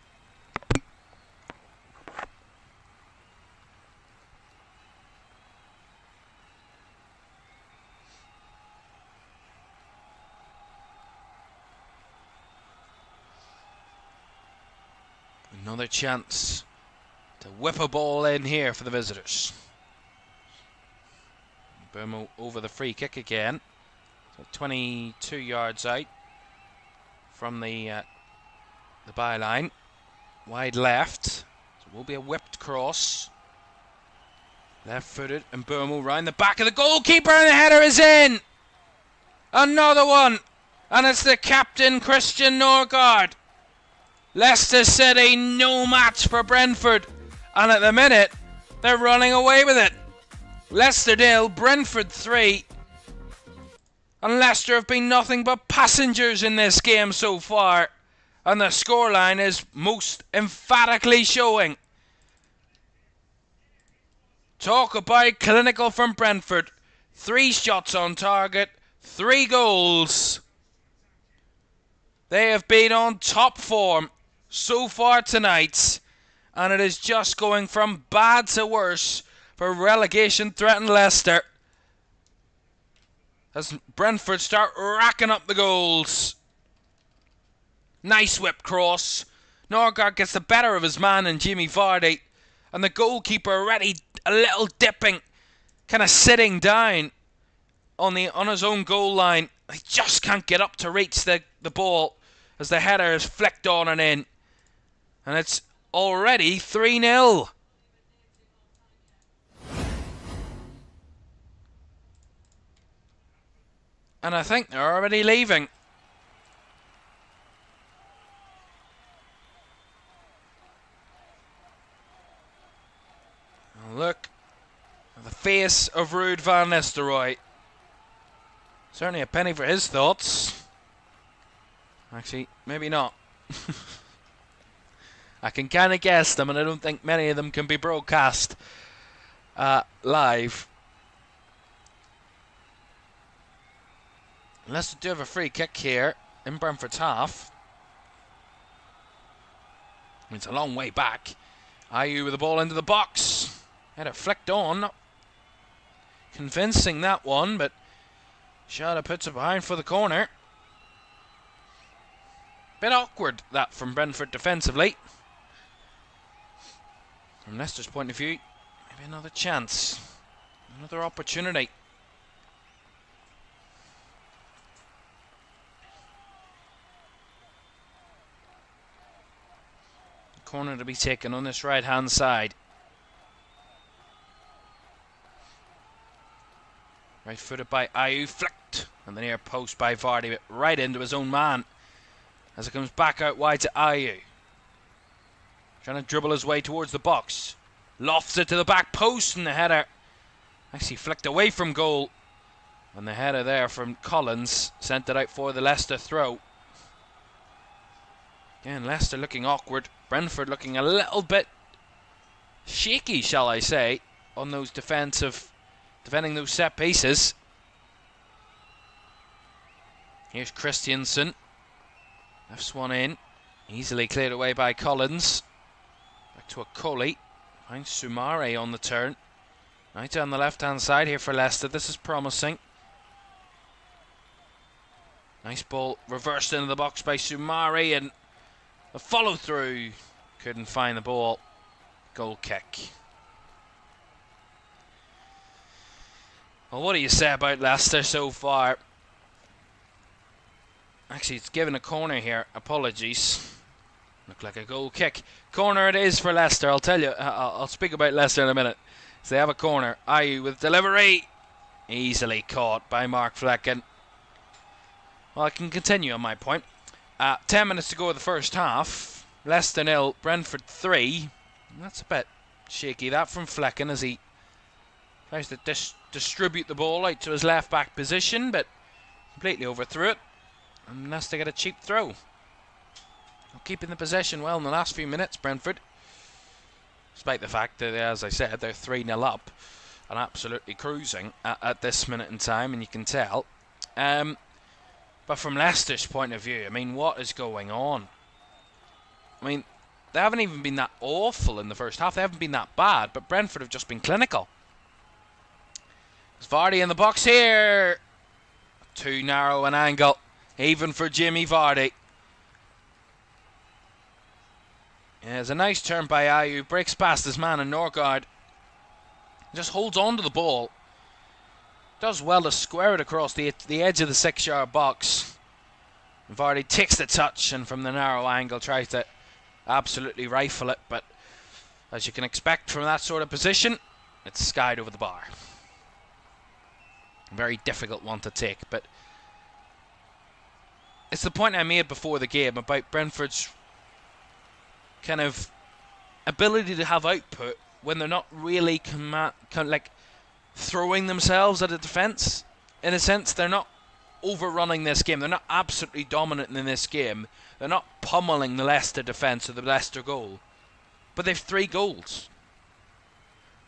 Another chance to whip a ball in here for the visitors. Burmo over the free kick again. So 22 yards out from the byline. Wide left. So it will be a whipped cross. Left footed, and Burmo round the back of the goalkeeper, and the header is in! Another one! And it's the captain, Christian Norgard. Leicester City, no match for Brentford. And at the minute, they're running away with it. Leicester 0, Brentford 3. And Leicester have been nothing but passengers in this game so far. And the scoreline is most emphatically showing. Talk about clinical from Brentford. 3 shots on target, 3 goals. They have been on top form so far tonight, and it is just going from bad to worse for relegation threatened Leicester as Brentford start racking up the goals. Nice whip cross. Norgard gets the better of his man and Jimmy Vardy, and the goalkeeper already a little dipping, kind of sitting down on his own goal line. He just can't get up to reach the ball as the header is flicked on and in. And it's already 3-0. And I think they're already leaving. And look at the face of Ruud van Nistelrooy. Certainly a penny for his thoughts. Actually, maybe not. I can kind of guess them, and I don't think many of them can be broadcast live. Leicester do have a free kick here in Brentford's half. It's a long way back. Ayew with the ball into the box. Had it flicked on. Not convincing that one, but Shada puts it behind for the corner. Bit awkward that from Brentford defensively. From Leicester's point of view, maybe another chance. Another opportunity. Corner to be taken on this right hand side. Right footed by Ayew, flicked, and the near post by Vardy, but right into his own man as it comes back out wide to Ayew. Trying to dribble his way towards the box. Lofts it to the back post, and the header actually flicked away from goal. And the header there from Collins sent it out for the Leicester throw. Again, Leicester looking awkward. Brentford looking a little bit shaky, shall I say, on those defending those set pieces. Here's Christiansen. Lifts one in. Easily cleared away by Collins. Back to Okoli. Finds Soumare on the turn. Right down the left-hand side here for Leicester. This is promising. Nice ball reversed into the box by Soumare, and the follow-through. Couldn't find the ball. Goal kick. Well, what do you say about Leicester so far? Actually, it's given a corner here. Apologies. Looked like a goal kick. Corner it is for Leicester. I'll tell you. I'll speak about Leicester in a minute. So they have a corner. Ayew with delivery. Easily caught by Mark Flecken. Well, I can continue on my point. 10 minutes to go of the first half. Leicester 0, Brentford 3. That's a bit shaky, that from Flecken, as he tries to distribute the ball out to his left back position, but Completely overthrew it, unless they get a cheap throw. Keeping the possession well in the last few minutes, Brentford. Despite the fact that, as I said, they're 3-0 up and absolutely cruising at this minute in time, and you can tell. But from Leicester's point of view, I mean, what is going on? I mean, they haven't even been that awful in the first half. They haven't been that bad, but Brentford have just been clinical. There's Vardy in the box here. Too narrow an angle, even for Jimmy Vardy. Yeah, there's a nice turn by Ayew. Breaks past his man in Norgard. Just holds on to the ball. Does well to square it across the edge of the 6-yard box. And Vardy takes the touch and from the narrow angle tries to absolutely rifle it. But as you can expect from that sort of position, it's skied over the bar. A very difficult one to take, but it's the point I made before the game about Brentford's kind of ability to have output when they're not really like throwing themselves at a defence. In a sense, they're not overrunning this game. They're not absolutely dominant in this game. They're not pummeling the Leicester defence or the Leicester goal. But they've 3 goals.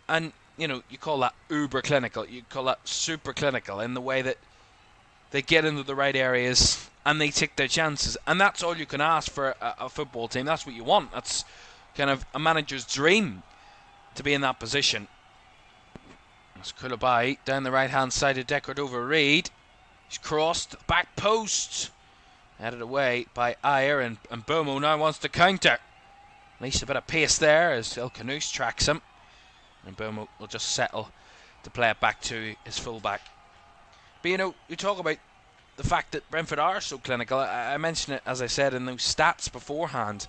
And, you know, you call that uber clinical. You call that super clinical in the way that they get into the right areas and they take their chances. And that's all you can ask for a football team. That's what you want. That's kind of a manager's dream, to be in that position. That's Koulibaly down the right-hand side of Deckard over Reed. He's crossed the back post. Headed away by Ayer, and Bomo now wants to counter. At least a bit of pace there as El Khanous tracks him. And Bomo will just settle to play it back to his fullback. But you know, you talk about the fact that Brentford are so clinical. I mentioned it, as I said, in those stats beforehand,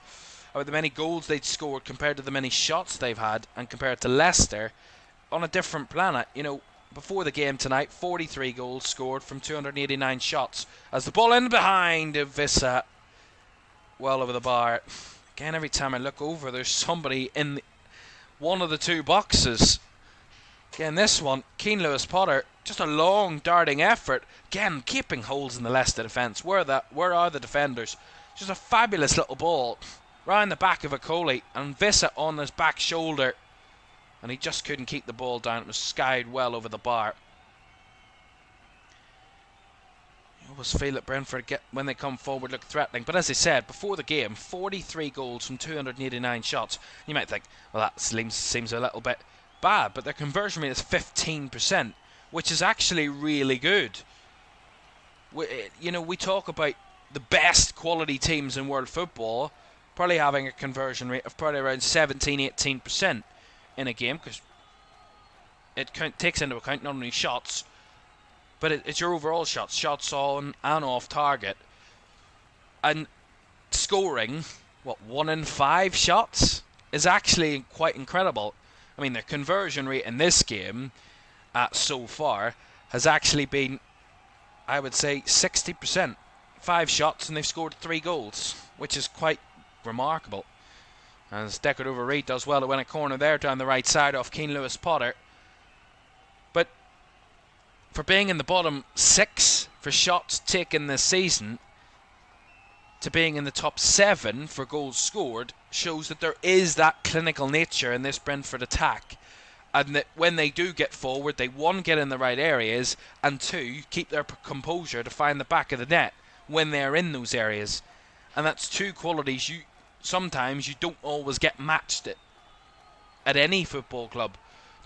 about the many goals they'd scored compared to the many shots they've had, and compared to Leicester on a different planet. You know, before the game tonight, 43 goals scored from 289 shots. As the ball in behind of Vissa, well over the bar. Again, every time I look over, there's somebody in one of the 2 boxes. Again, this one, Keane Lewis-Potter, just a long darting effort. Again, keeping holes in the Leicester defence. Where are the defenders? Just a fabulous little ball round the back of Okoli, and Vissa on his back shoulder, and he just couldn't keep the ball down. It was skied well over the bar. You always feel that Brentford, when they come forward, look threatening. But as I said, before the game, 43 goals from 289 shots. You might think, well, that seems a little bit bad, but their conversion rate is 15%, which is actually really good. We talk about the best quality teams in world football probably having a conversion rate of probably around 17-18% in a game, because it takes into account not only shots, but it's your overall shots on and off target, and scoring 1 in 5 shots is actually quite incredible. I mean, their conversion rate in this game so far has actually been, I would say, 60%. 5 shots and they've scored 3 goals, which is quite remarkable. As Deckard over Reed does well to win a corner there down the right side off Keane Lewis-Potter. But for being in the bottom 6 for shots taken this season to being in the top 7 for goals scored shows that there is that clinical nature in this Brentford attack, and that when they do get forward, they 1, get in the right areas, and 2, keep their composure to find the back of the net when they're in those areas. And that's 2 qualities sometimes you don't always get matched at any football club,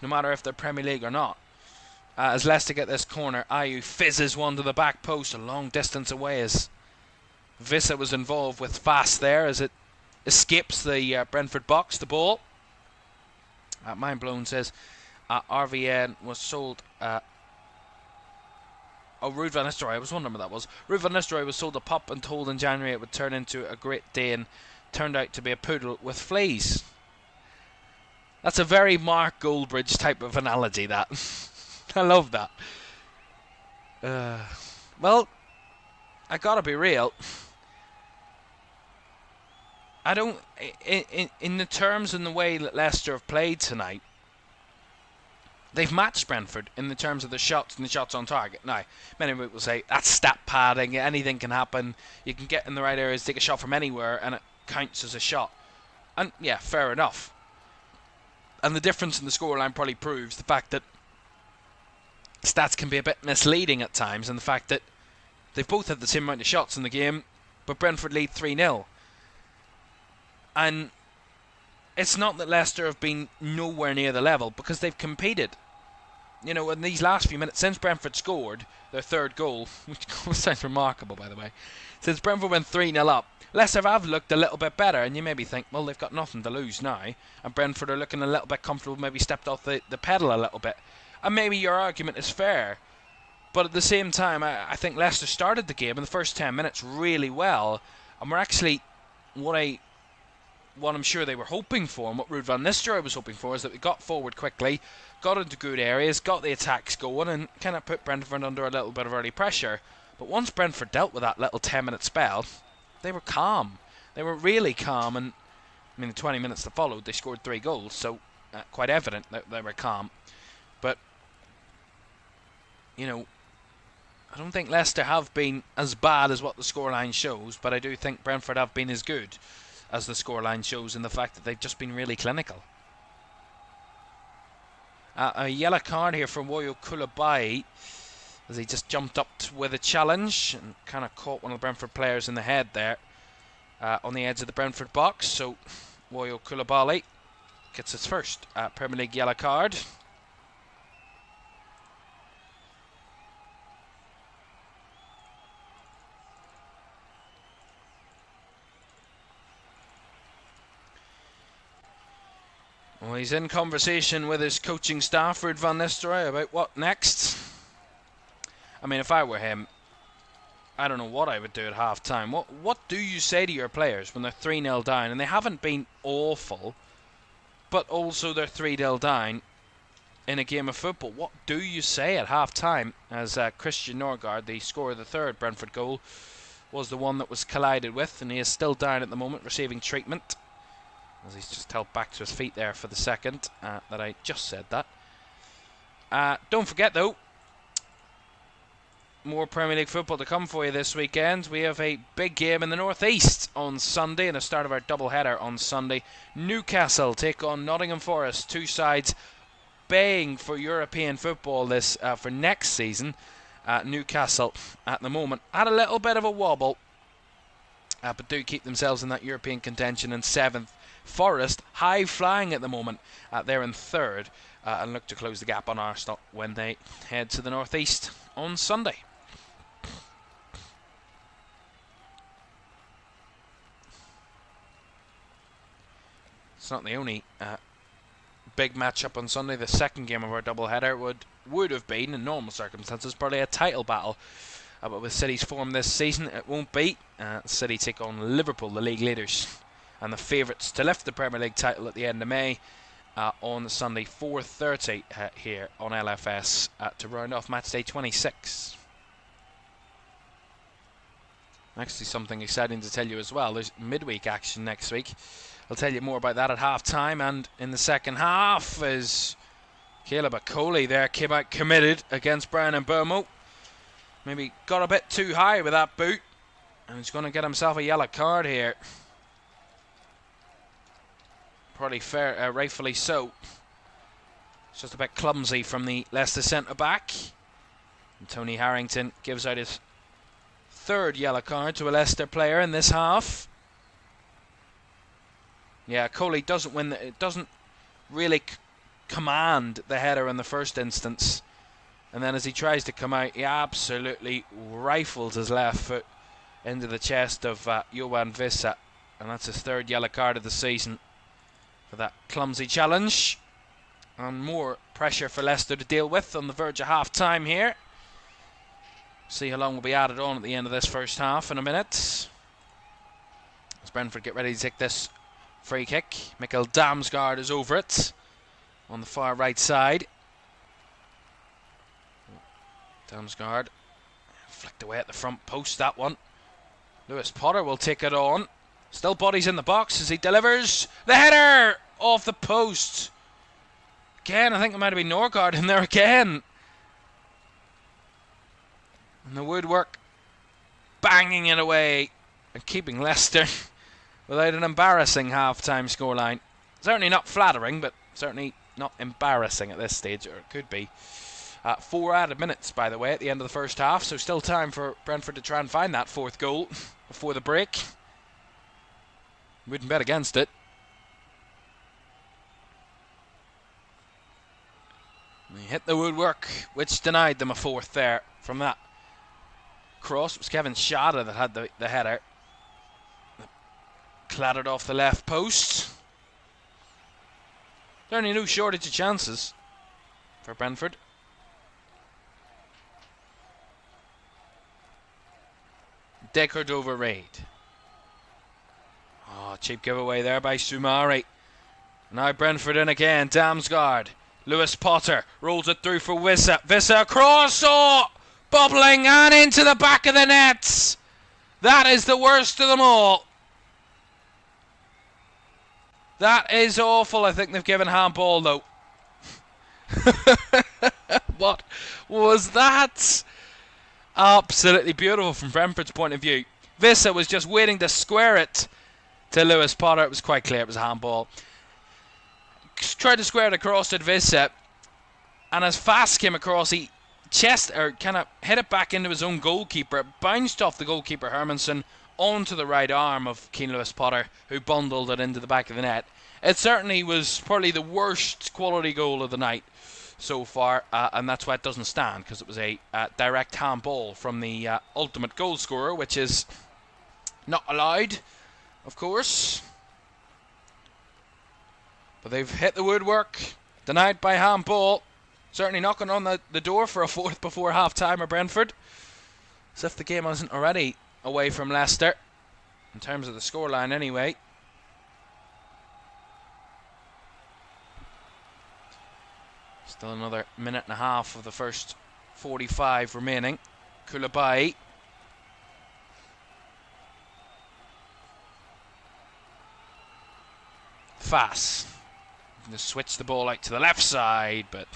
no matter if they're Premier League or not. As Leicester get this corner, Ayew fizzes one to the back post a long distance away, as Vissa was involved with fast there as it escapes the Brentford box, the ball. Mind Blown says RVN was sold. Ruud van Nistelrooy, I was wondering what that was. Ruud van Nistelrooy was sold a pup and told in January it would turn into a Great Dane. Turned out to be a poodle with fleas. That's a very Mark Goldbridge type of analogy, that. I love that. Well, I gotta be real. I don't, in the terms and the way that Leicester have played tonight, they've matched Brentford in the terms of the shots and the shots on target. Now, many people say that's stat padding, anything can happen. You can get in the right areas, take a shot from anywhere, and it counts as a shot. And yeah, fair enough. And the difference in the scoreline probably proves the fact that stats can be a bit misleading at times, and the fact that they've both had the same amount of shots in the game, but Brentford lead 3-0. And it's not that Leicester have been nowhere near the level, because they've competed. You know, in these last few minutes, since Brentford scored their third goal, which sounds remarkable, by the way, since Brentford went 3-0 up, Leicester have looked a little bit better, and you maybe think, well, they've got nothing to lose now, and Brentford are looking a little bit comfortable, maybe stepped off the pedal a little bit. And maybe your argument is fair, but at the same time, I think Leicester started the game in the first 10 minutes really well, and were actually what I'm sure they were hoping for, and what Ruud van Nistelrooy was hoping for, is that we got forward quickly, got into good areas, got the attacks going, and kind of put Brentford under a little bit of early pressure. But once Brentford dealt with that little 10-minute spell, they were calm. They were really calm, and I mean, the 20 minutes that followed, they scored 3 goals, so quite evident that they were calm. But, you know, I don't think Leicester have been as bad as what the scoreline shows, but I do think Brentford have been as good as the scoreline shows, in the fact that they've just been really clinical. A yellow card here from Woyo Koulibaly, as he just jumped up with a challenge and kind of caught one of the Brentford players in the head there on the edge of the Brentford box. So Woyo Koulibaly gets his first Premier League yellow card. Well, he's in conversation with his coaching staff, Ruud van Nistelrooy, about what next. I mean, if I were him, I don't know what I would do at half-time. What do you say to your players when they're 3-0 down? And they haven't been awful, but also they're 3-0 down in a game of football. What do you say at half-time? As Christian Norgard, the scorer of the third Brentford goal, was the one that was collided with, and he is still down at the moment, receiving treatment, as he's just held back to his feet there for the second that I just said that. Don't forget, though, more Premier League football to come for you this weekend. We have a big game in the North East on Sunday, and the start of our double-header on Sunday. Newcastle take on Nottingham Forest. Two sides baying for European football this for next season. Newcastle, at the moment, had a little bit of a wobble, but do keep themselves in that European contention in 7th. Forest, high-flying at the moment. They're in 3rd, and look to close the gap on Arsenal when they head to the North East on Sunday. It's not the only big matchup on Sunday. The second game of our doubleheader would have been, in normal circumstances, probably a title battle. But with City's form this season, it won't be. City take on Liverpool, the league leaders, and the favourites to lift the Premier League title at the end of May on Sunday, 4:30 here on LFS to round off Matchday 26. Actually, something exciting to tell you as well. There's midweek action next week. I'll tell you more about that at half-time, and in the second half, as Caleb Akoli there came out committed against Brian Mbeumo. Maybe got a bit too high with that boot, and he's going to get himself a yellow card here. Probably fair, rightfully so. It's just a bit clumsy from the Leicester centre-back. And Tony Harrington gives out his 3rd yellow card to a Leicester player in this half. Yeah, Coley doesn't win. It doesn't really command the header in the first instance. And then as he tries to come out, he absolutely rifles his left foot into the chest of Johan Vissa. And that's his 3rd yellow card of the season for that clumsy challenge. And more pressure for Leicester to deal with on the verge of half-time here. See how long will be added on at the end of this first half in a minute. As Brentford get ready to take this free kick. Mikkel Damsgaard is over it on the far right side. Damsgaard flicked away at the front post, that one. Lewis Potter will take it on. Still bodies in the box as he delivers the header off the post. Again, I think it might have been Norgard in there again. And the woodwork banging it away and keeping Leicester without an embarrassing half-time scoreline. Certainly not flattering, but certainly not embarrassing at this stage, or it could be. 4 added minutes, by the way, at the end of the first half, so still time for Brentford to try and find that 4th goal before the break. Wouldn't bet against it. They hit the woodwork, which denied them a 4th there from that cross. It was Kevin Shada that had the header. Clattered off the left post. Certainly no shortage of chances for Brentford. De Cordova raid. Oh, cheap giveaway there by Sumari. Now Brentford in again. Damsgaard. Lewis Potter rolls it through for Wissa. Wissa across. Oh! Bubbling and into the back of the nets. That is the worst of them all. That is awful. I think they've given handball though. What was that? Absolutely beautiful from Brentford's point of view. Wissa was just waiting to square it to Lewis Potter. It was quite clear it was a handball. Tried to square it across at Wissa, and as fast came across, he kind of hit it back into his own goalkeeper. It bounced off the goalkeeper Hermanson onto the right arm of Keane Lewis Potter, who bundled it into the back of the net. It certainly was probably the worst quality goal of the night so far, and that's why it doesn't stand, because it was a direct handball from the ultimate goal scorer, which is not allowed, of course. But they've hit the woodwork, denied by handball. Certainly knocking on the door for a 4th before half-time of Brentford. As if the game wasn't already away from Leicester, in terms of the scoreline anyway. Still another minute and a half of the first 45 remaining. Koulibaly. Fass. Just switch the ball out to the left side, but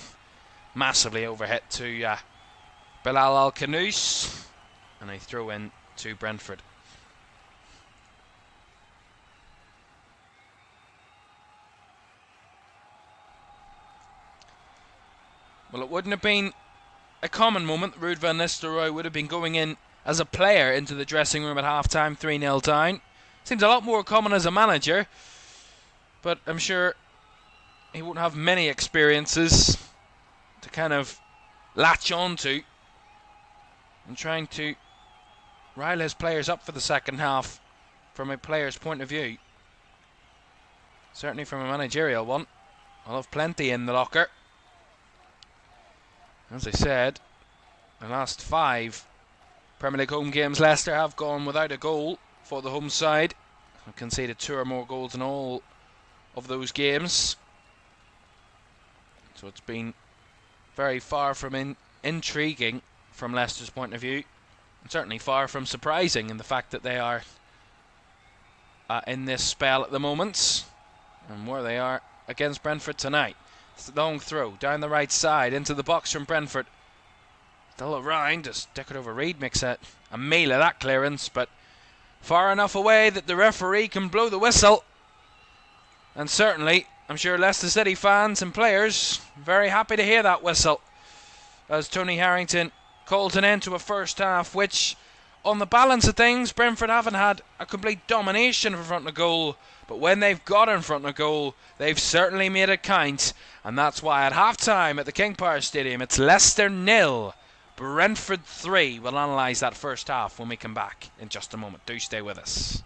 massively overhit to Bilal Al-Khanous, and a throw in to Brentford. Well, it wouldn't have been a common moment. Ruud van Nistelrooy would have been going in as a player into the dressing room at half-time, 3-0 down. Seems a lot more common as a manager, but I'm sure he won't have many experiences to kind of latch onto and trying to rile his players up for the second half from a player's point of view. Certainly from a managerial one. I'll have plenty in the locker. As I said, the last 5 Premier League home games, Leicester have gone without a goal for the home side. Have conceded 2 or more goals in all of those games. So it's been very far from intriguing from Leicester's point of view, and certainly far from surprising in the fact that they are in this spell at the moment, and where they are against Brentford tonight. It's a long throw down the right side into the box from Brentford. Still around, just Deckard over Reid makes a meal of that clearance, but far enough away that the referee can blow the whistle. And certainly, I'm sure Leicester City fans and players very happy to hear that whistle, as Tony Harrington called an end to a first half which, on the balance of things, Brentford haven't had a complete domination in front of goal, but when they've got in front of goal, they've certainly made it count, and that's why at half-time at the King Power Stadium, it's Leicester 0, Brentford 3. We'll analyse that first half when we come back in just a moment. Do stay with us.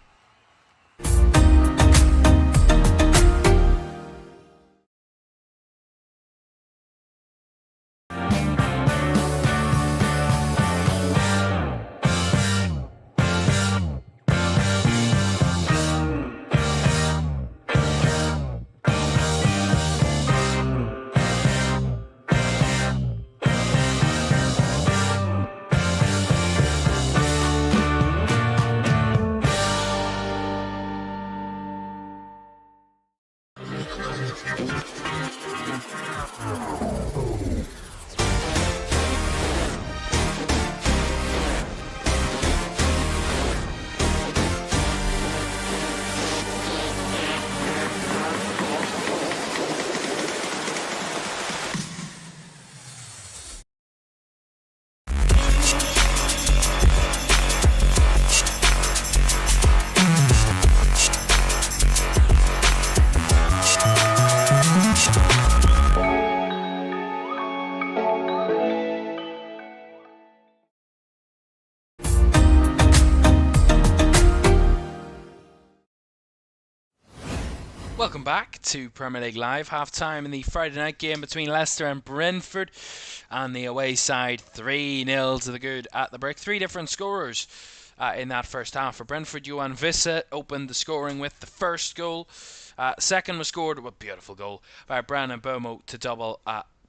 Welcome back to Premier League Live. Half time in the Friday night game between Leicester and Brentford. And the away side 3-0 to the good at the break. Three different scorers in that first half. For Brentford, Johan Vissa opened the scoring with the first goal. Second was scored with a beautiful goal by Brandon Bomo to double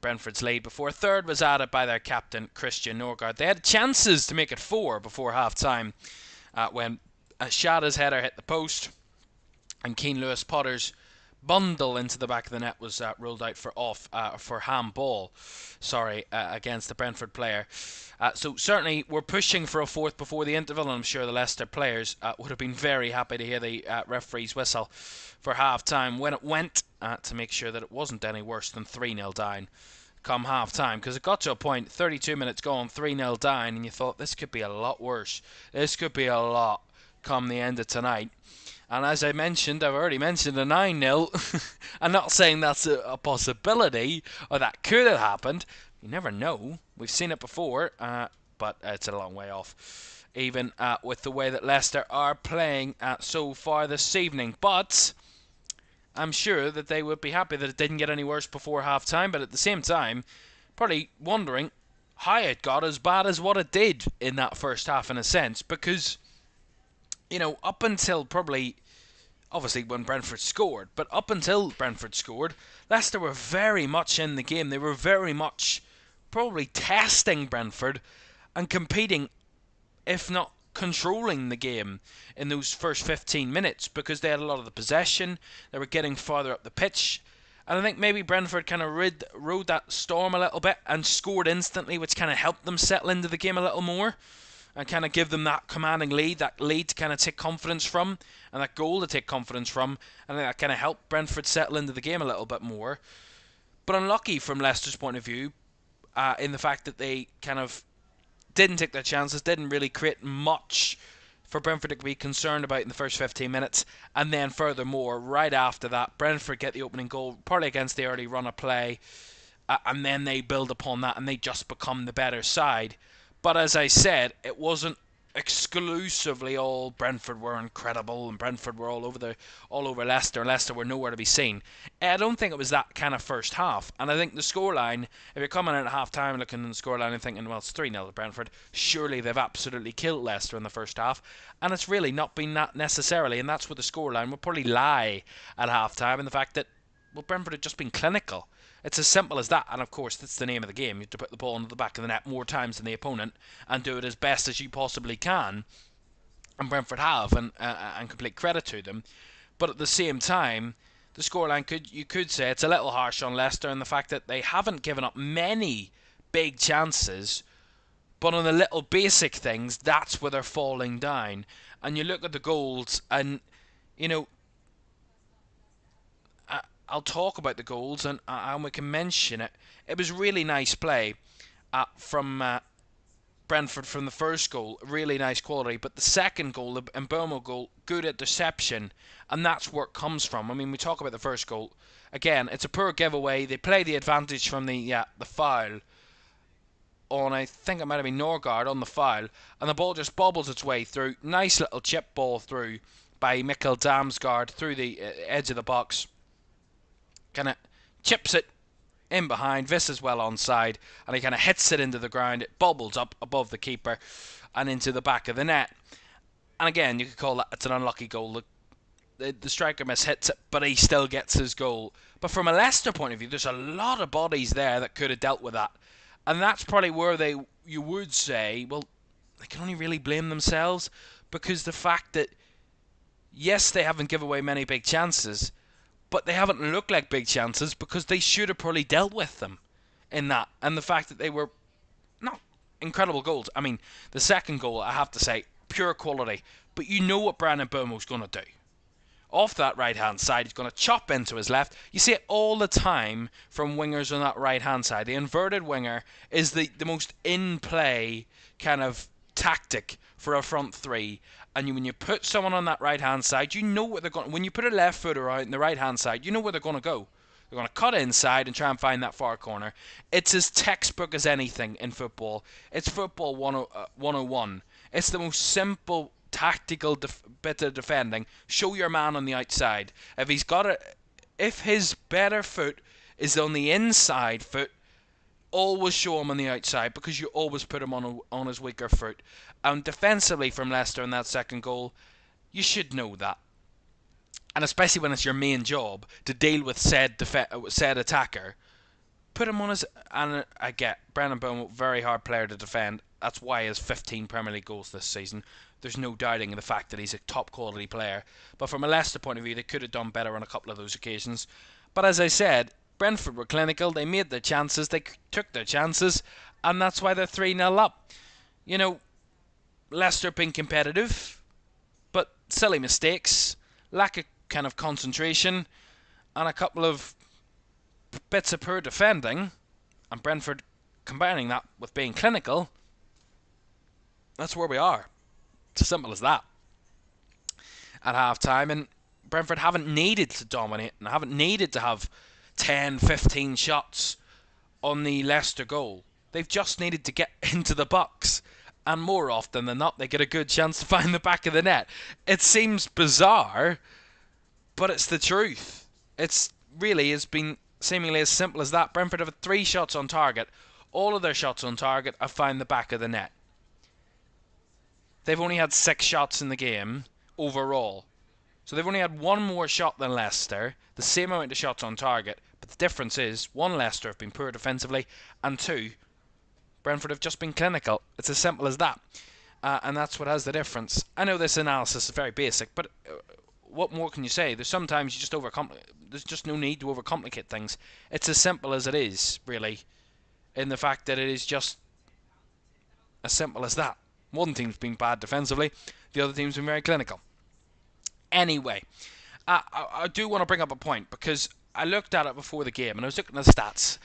Brentford's lead before third was added by their captain Christian Norgard. They had chances to make it 4 before half time when Shada's header hit the post and Keane Lewis Potter's bundle into the back of the net was ruled out for handball. Against the Brentford player. So certainly we're pushing for a fourth before the interval, and I'm sure the Leicester players would have been very happy to hear the referee's whistle for half time when it went to make sure that it wasn't any worse than 3-0 down come half time, because it got to a point 32 minutes gone, 3-0 down, and you thought this could be a lot worse. This could be a lot come the end of tonight. And as I mentioned, I've already mentioned a 9-0. I'm not saying that's a possibility or that could have happened. You never know. We've seen it before, but it's a long way off, even with the way that Leicester are playing so far this evening. But I'm sure that they would be happy that it didn't get any worse before half-time, but at the same time, probably wondering how it got as bad as what it did in that first half, in a sense, because up until probably, obviously when Brentford scored, but up until Brentford scored, Leicester were very much in the game. They were very much probably testing Brentford and competing, if not controlling the game in those first 15 minutes, because they had a lot of the possession. They were getting farther up the pitch. And I think maybe Brentford kind of rode that storm a little bit and scored instantly, which kind of helped them settle into the game a little more and kind of give them that commanding lead, that lead to kind of take confidence from, and that goal to take confidence from, and that kind of helped Brentford settle into the game a little bit more. But unlucky from Leicester's point of view, in the fact that they kind of didn't take their chances, didn't really create much for Brentford to be concerned about in the first 15 minutes, and then furthermore, right after that, Brentford get the opening goal, partly against the early run of play, and then they build upon that, and they just become the better side. But as I said, it wasn't exclusively all Brentford were incredible and Brentford were all over Leicester. Leicester were nowhere to be seen. I don't think it was that kind of first half. And I think the scoreline, if you're coming in at half time looking at the scoreline and thinking, well, it's 3-0 to Brentford, surely they've absolutely killed Leicester in the first half. And it's really not been that necessarily. And that's where the scoreline will probably lie at half time, in the fact that, well, Brentford had just been clinical. It's as simple as that, and of course that's the name of the game. You have to put the ball into the back of the net more times than the opponent and do it as best as you possibly can, and Brentford have, and complete credit to them. But at the same time, the scoreline you could say it's a little harsh on Leicester in the fact that they haven't given up many big chances, but on the little basic things, that's where they're falling down. And you look at the goals, and I'll talk about the goals and we can mention it. It was really nice play from Brentford from the first goal, really nice quality. But the second goal, the Mbeumo goal, good at deception, and that's where it comes from. I mean, we talk about the first goal. Again, it's a poor giveaway. They play the advantage from the foul on, I think it might have been Norgard on the foul, and the ball just bobbles its way through. Nice little chip ball through by Mikkel Damsgaard through the edge of the box. Kind of chips it in behind. Vissa's well onside, and he kind of hits it into the ground. It bobbles up above the keeper and into the back of the net. And again, you could call that it's an unlucky goal. The striker mishits it, but he still gets his goal. But from a Leicester point of view, there's a lot of bodies there that could have dealt with that. And that's probably where you would say, well, they can only really blame themselves, because the fact that, yes, they haven't given away many big chances, but they haven't looked like big chances because they should have probably dealt with them in that. And the fact that they were not incredible goals. I mean, the second goal, I have to say, pure quality. But you know what Brandon Bomo's going to do. Off that right-hand side, he's going to chop into his left. You see it all the time from wingers on that right-hand side. The inverted winger is the most in-play kind of tactic for a front three. And when you put someone on that right-hand side, you know what they're going to... When you put a left footer out on the right-hand side, you know where they're going to go. They're going to cut inside and try and find that far corner. It's as textbook as anything in football. It's football 101. It's the most simple tactical bit of defending. Show your man on the outside. If he's got it if his better foot is on the inside foot, always show him on the outside, because you always put him on his weaker foot. And defensively from Leicester in that second goal, you should know that. And especially when it's your main job to deal with said attacker, put him on his... And I get Brandon Bomo, very hard player to defend. That's why he has 15 Premier League goals this season. There's no doubting the fact that he's a top quality player. But from a Leicester point of view, they could have done better on a couple of those occasions. But as I said, Brentford were clinical. They made their chances. They took their chances. And that's why they're 3-0 up. You know, Leicester being competitive, but silly mistakes, lack of kind of concentration, and a couple of bits of poor defending, and Brentford combining that with being clinical. That's where we are. It's as simple as that. At half time, and Brentford haven't needed to dominate and haven't needed to have 10, 15 shots on the Leicester goal. They've just needed to get into the box, and more often than not, they get a good chance to find the back of the net. It seems bizarre, but it's the truth. It's really has been seemingly as simple as that. Brentford have 3 shots on target. All of their shots on target have found the back of the net. They've only had 6 shots in the game overall. So they've only had 1 more shot than Leicester, the same amount of shots on target, but the difference is, 1, Leicester have been poor defensively, and 2, Brentford have just been clinical. It's as simple as that. And that's what has the difference. I know this analysis is very basic, but what more can you say? There's sometimes you just there's just no need to overcomplicate things. It's as simple as it is, really, in the fact that it is just as simple as that. One team's been bad defensively, the other team's been very clinical. Anyway, I do want to bring up a point, because I looked at it before the game and I was looking at the stats,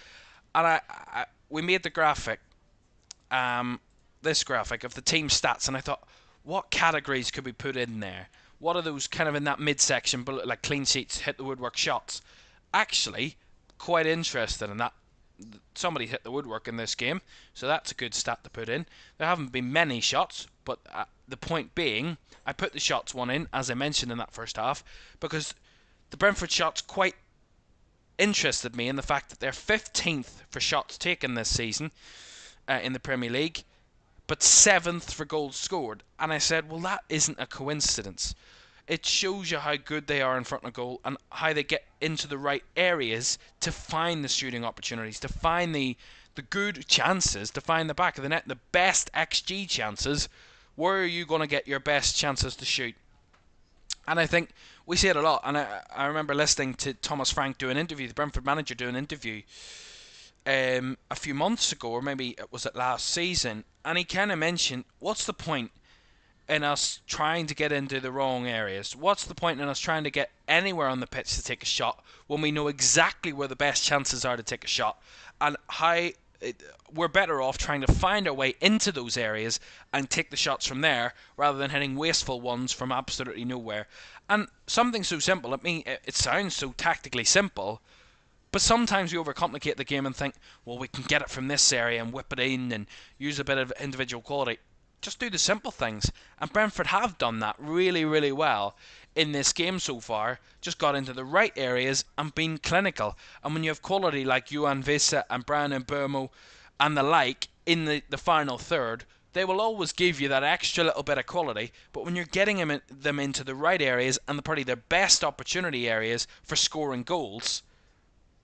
and we made the graphic, this graphic of the team stats, and I thought, what categories could we put in there? What are those kind of in that midsection, like clean sheets, hit the woodwork, shots? Actually, quite interested in that. Somebody hit the woodwork in this game, so that's a good stat to put in. There haven't been many shots, but the point being, I put the shots one in, as I mentioned in that first half, because the Brentford shots quite interested me in the fact that they're 15th for shots taken this season in the Premier League, but 7th for goals scored. And I said, well, that isn't a coincidence. It shows you how good they are in front of goal and how they get into the right areas to find the shooting opportunities, to find the good chances, to find the back of the net, the best XG chances. Where are you going to get your best chances to shoot? And I think we see it a lot. And I remember listening to Thomas Frank do an interview, the Brentford manager do an interview a few months ago, or maybe it was at last season, and he kind of mentioned, what's the point in us trying to get into the wrong areas? What's the point in us trying to get anywhere on the pitch to take a shot when we know exactly where the best chances are to take a shot, and how we're better off trying to find our way into those areas and take the shots from there, rather than hitting wasteful ones from absolutely nowhere. And something so simple, it sounds so tactically simple, but sometimes we overcomplicate the game and think, well, we can get it from this area and whip it in and use a bit of individual quality. Just do the simple things. And Brentford have done that really, really well in this game so far. Just got into the right areas and been clinical. And when you have quality like Johan Visa and Brian Mbeumo and the like in the final third, they will always give you that extra little bit of quality. But when you're getting them into the right areas and probably their best opportunity areas for scoring goals,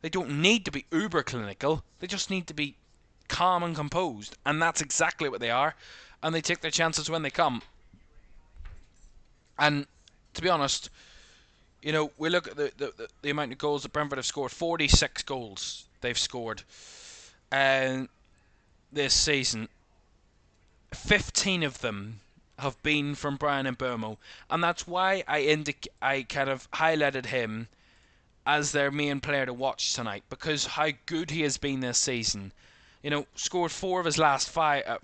they don't need to be uber clinical. They just need to be calm and composed. And that's exactly what they are. And they take their chances when they come. And to be honest, you know, we look at the amount of goals that Brentford have scored. 46 goals they've scored this season. 15 of them have been from Brian Mbeumo. And that's why I kind of highlighted him as their main player to watch tonight, because how good he has been this season. You know, scored 4 of his last 5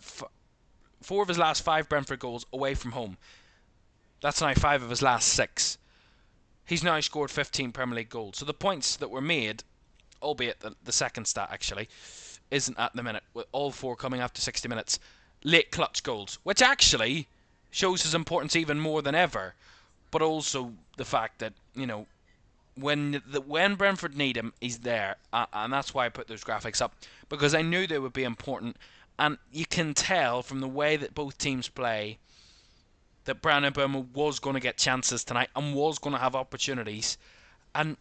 Brentford goals away from home. That's now 5 of his last 6. He's now scored 15 Premier League goals. So the points that were made, albeit the second stat actually, isn't at the minute, with all 4 coming after 60 minutes. Late clutch goals, which actually shows his importance even more than ever. But also the fact that, you know, when Brentford need him, he's there, and that's why I put those graphics up, because I knew they would be important, and you can tell from the way that both teams play that Brandon Burma was going to get chances tonight and was going to have opportunities, and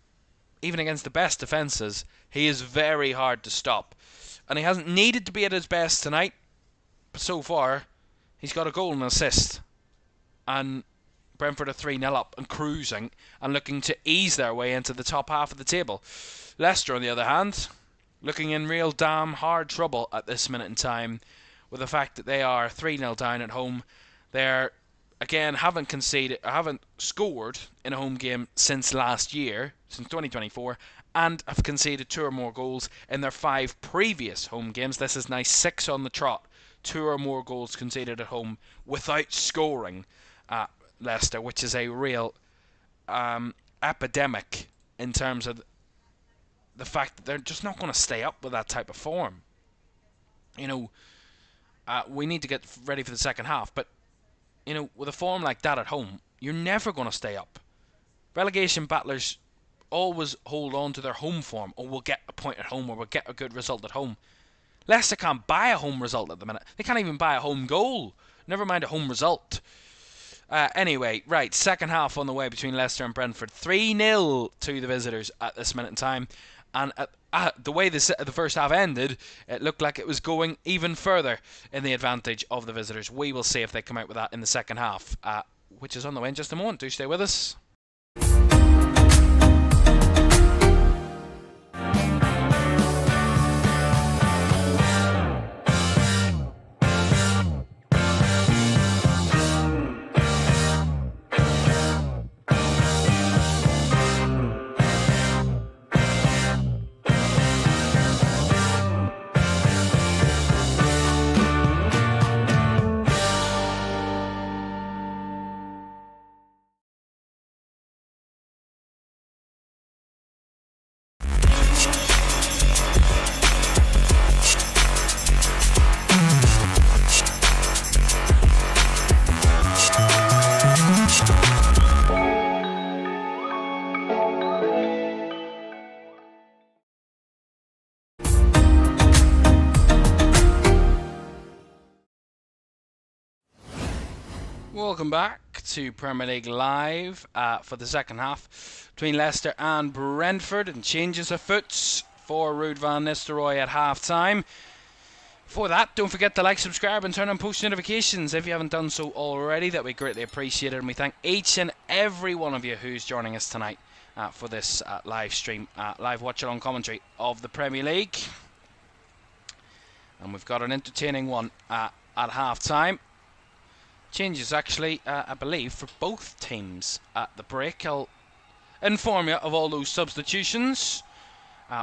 even against the best defences, he is very hard to stop, and he hasn't needed to be at his best tonight, but so far he's got a goal and an assist, and Brentford are 3-0 up and cruising and looking to ease their way into the top half of the table. Leicester, on the other hand, looking in real damn hard trouble at this minute in time, with the fact that they are 3-0 down at home. They're, again, haven't scored in a home game since last year, since 2024, and have conceded 2 or more goals in their 5 previous home games. This is now 6 on the trot. 2 or more goals conceded at home without scoring. Leicester, which is a real epidemic in terms of the fact that they're just not going to stay up with that type of form. We need to get ready for the second half, but with a form like that at home, you're never going to stay up. Relegation battlers always hold on to their home form, or we'll get a point at home, or we'll get a good result at home. Leicester can't buy a home result at the minute. They can't even buy a home goal, never mind a home result. Anyway, right, second half on the way between Leicester and Brentford. 3-0 to the visitors at this minute in time. And the way the first half ended, it looked like it was going even further in the advantage of the visitors. We will see if they come out with that in the second half, which is on the way in just a moment. Do stay with us. Welcome back to Premier League Live for the second half between Leicester and Brentford, and changes afoot for Ruud van Nistelrooy at half time. For that, don't forget to like, subscribe and turn on post notifications if you haven't done so already. That would be greatly appreciated, and we thank each and every one of you who's joining us tonight for this live stream, live watch-along commentary of the Premier League. And we've got an entertaining one at half time. Changes actually, I believe, for both teams at the break. I'll inform you of all those substitutions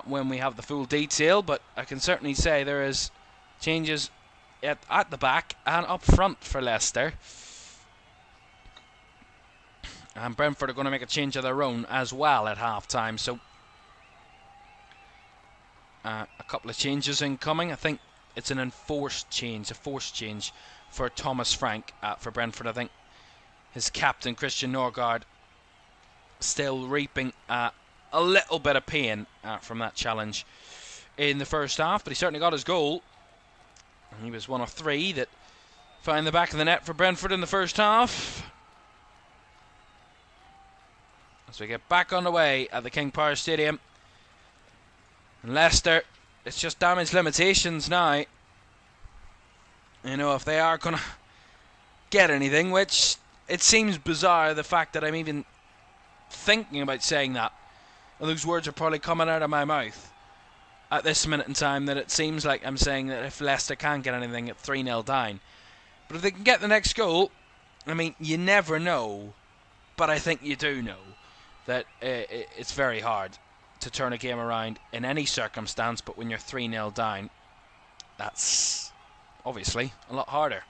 when we have the full detail, but I can certainly say there is changes at the back and up front for Leicester. And Brentford are going to make a change of their own as well at half time, so a couple of changes incoming. I think it's an enforced change, a forced change for Thomas Frank for Brentford. I think his captain Christian Norgard still reaping a little bit of pain from that challenge in the first half, but he certainly got his goal. He was one of 3 that found the back of the net for Brentford in the first half. As we get back on the way at the King Power Stadium, and Leicester, it's just damage limitations now. If they are going to get anything, which it seems bizarre, the fact that I'm even thinking about saying that, and those words are probably coming out of my mouth at this minute in time, that it seems like I'm saying that if Leicester can't get anything at 3-0 down. But if they can get the next goal, I mean, you never know, but I think you do know that it's very hard to turn a game around in any circumstance, but when you're 3-0 down, that's obviously a lot harder.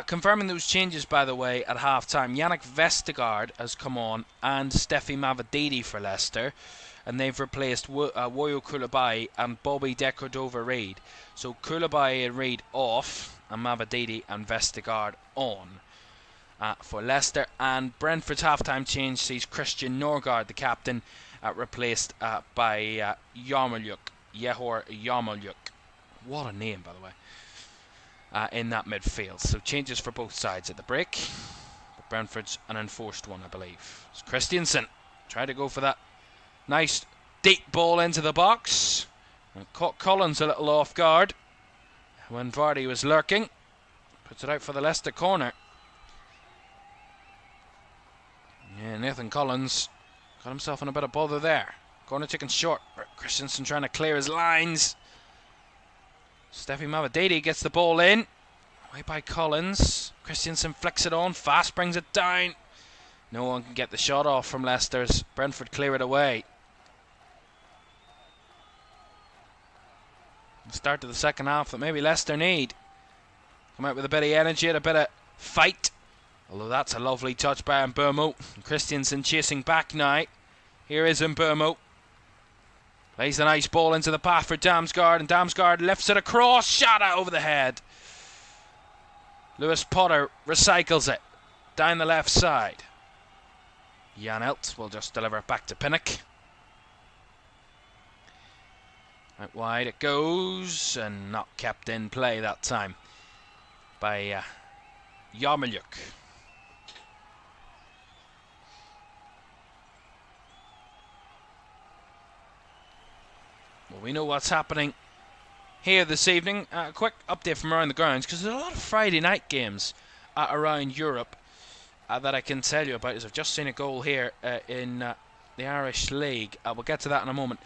Confirming those changes, by the way, at half-time, Yannick Vestergaard has come on and Steffi Mavididi for Leicester, and they've replaced Woyo Koulibaly and Bobby De Cordova-Reid. So Koulibaly and Reid off, and Mavididi and Vestergaard on. for Leicester. And Brentford's half-time change sees Christian Norgard, the captain, replaced by Yarmolyuk. Yehor Yarmolyuk. What a name, by the way. In that midfield. So changes for both sides at the break. But Brentford's an enforced one, I believe. It's Christiansen. Tried to go for that nice deep ball into the box. And caught Collins a little off guard when Vardy was lurking. Puts it out for the Leicester corner. Yeah, Nathan Collins got himself in a bit of bother there. Corner taken short. Christensen trying to clear his lines. Steffi Mavididi gets the ball in. Away by Collins. Christensen flicks it on. Fast brings it down. No one can get the shot off from Leicester's. Brentford clear it away. The start to the second half that maybe Leicester need. Come out with a bit of energy and a bit of fight. Although that's a lovely touch by Mbeumo. Christensen chasing back now. Here is Mbeumo. Plays the nice ball into the path for Damsgaard, and Damsgaard lifts it across. Shot out over the head. Lewis Potter recycles it down the left side. Jan Elt will just deliver it back to Pinnock. Out wide it goes, and not kept in play that time by Yarmolyuk. Well, we know what's happening here this evening. A quick update from around the grounds, because there's a lot of Friday night games around Europe that I can tell you about. As I've just seen a goal here in the Irish League. We'll get to that in a moment.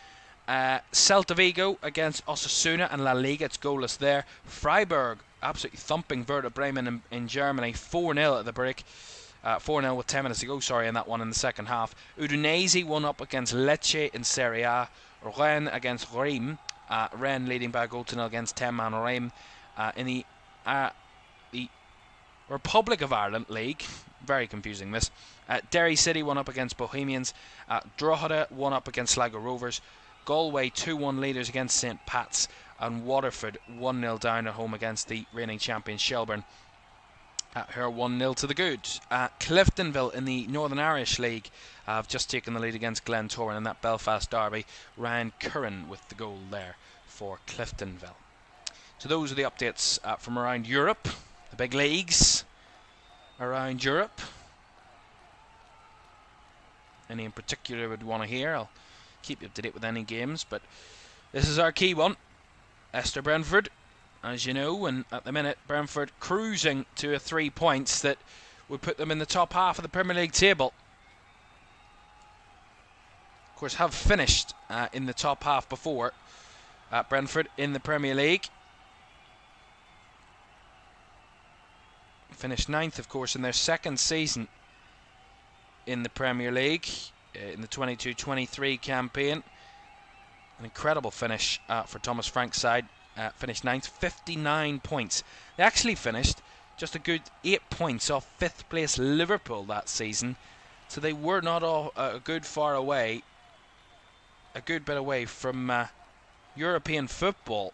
Celta Vigo against Osasuna and La Liga. It's goalless there. Freiburg absolutely thumping Werder Bremen in Germany. 4-0 at the break. 4-0 with 10 minutes to go, in that one in the second half. Udinese won up against Lecce in Serie A. Rennes against Reims. Rennes leading by a goal to nil against 10-man Reims. In the Republic of Ireland League, very confusing this. Derry City won up against Bohemians. Drogheda won up against Sligo Rovers. Galway 2-1 leaders against St Pat's, and Waterford 1-0 down at home against the reigning champion Shelbourne. Her 1-0 to the good. Cliftonville in the Northern Irish League have just taken the lead against Glentoran in that Belfast derby. Ryan Curran with the goal there for Cliftonville. So those are the updates from around Europe, the big leagues around Europe. Any in particular would want to hear, I'll keep you up to date with any games, but this is our key one. Leicester Brentford, as you know, and at the minute Brentford cruising to 3 points that would put them in the top half of the Premier League table. Of course, have finished in the top half before Brentford in the Premier League. Finished 9th, of course, in their second season in the Premier League. In the 22-23 campaign. An incredible finish for Thomas Frank's side. Finished 9th, 59 points. They actually finished just a good 8 points off 5th place Liverpool that season. So they were not all a good bit away from European football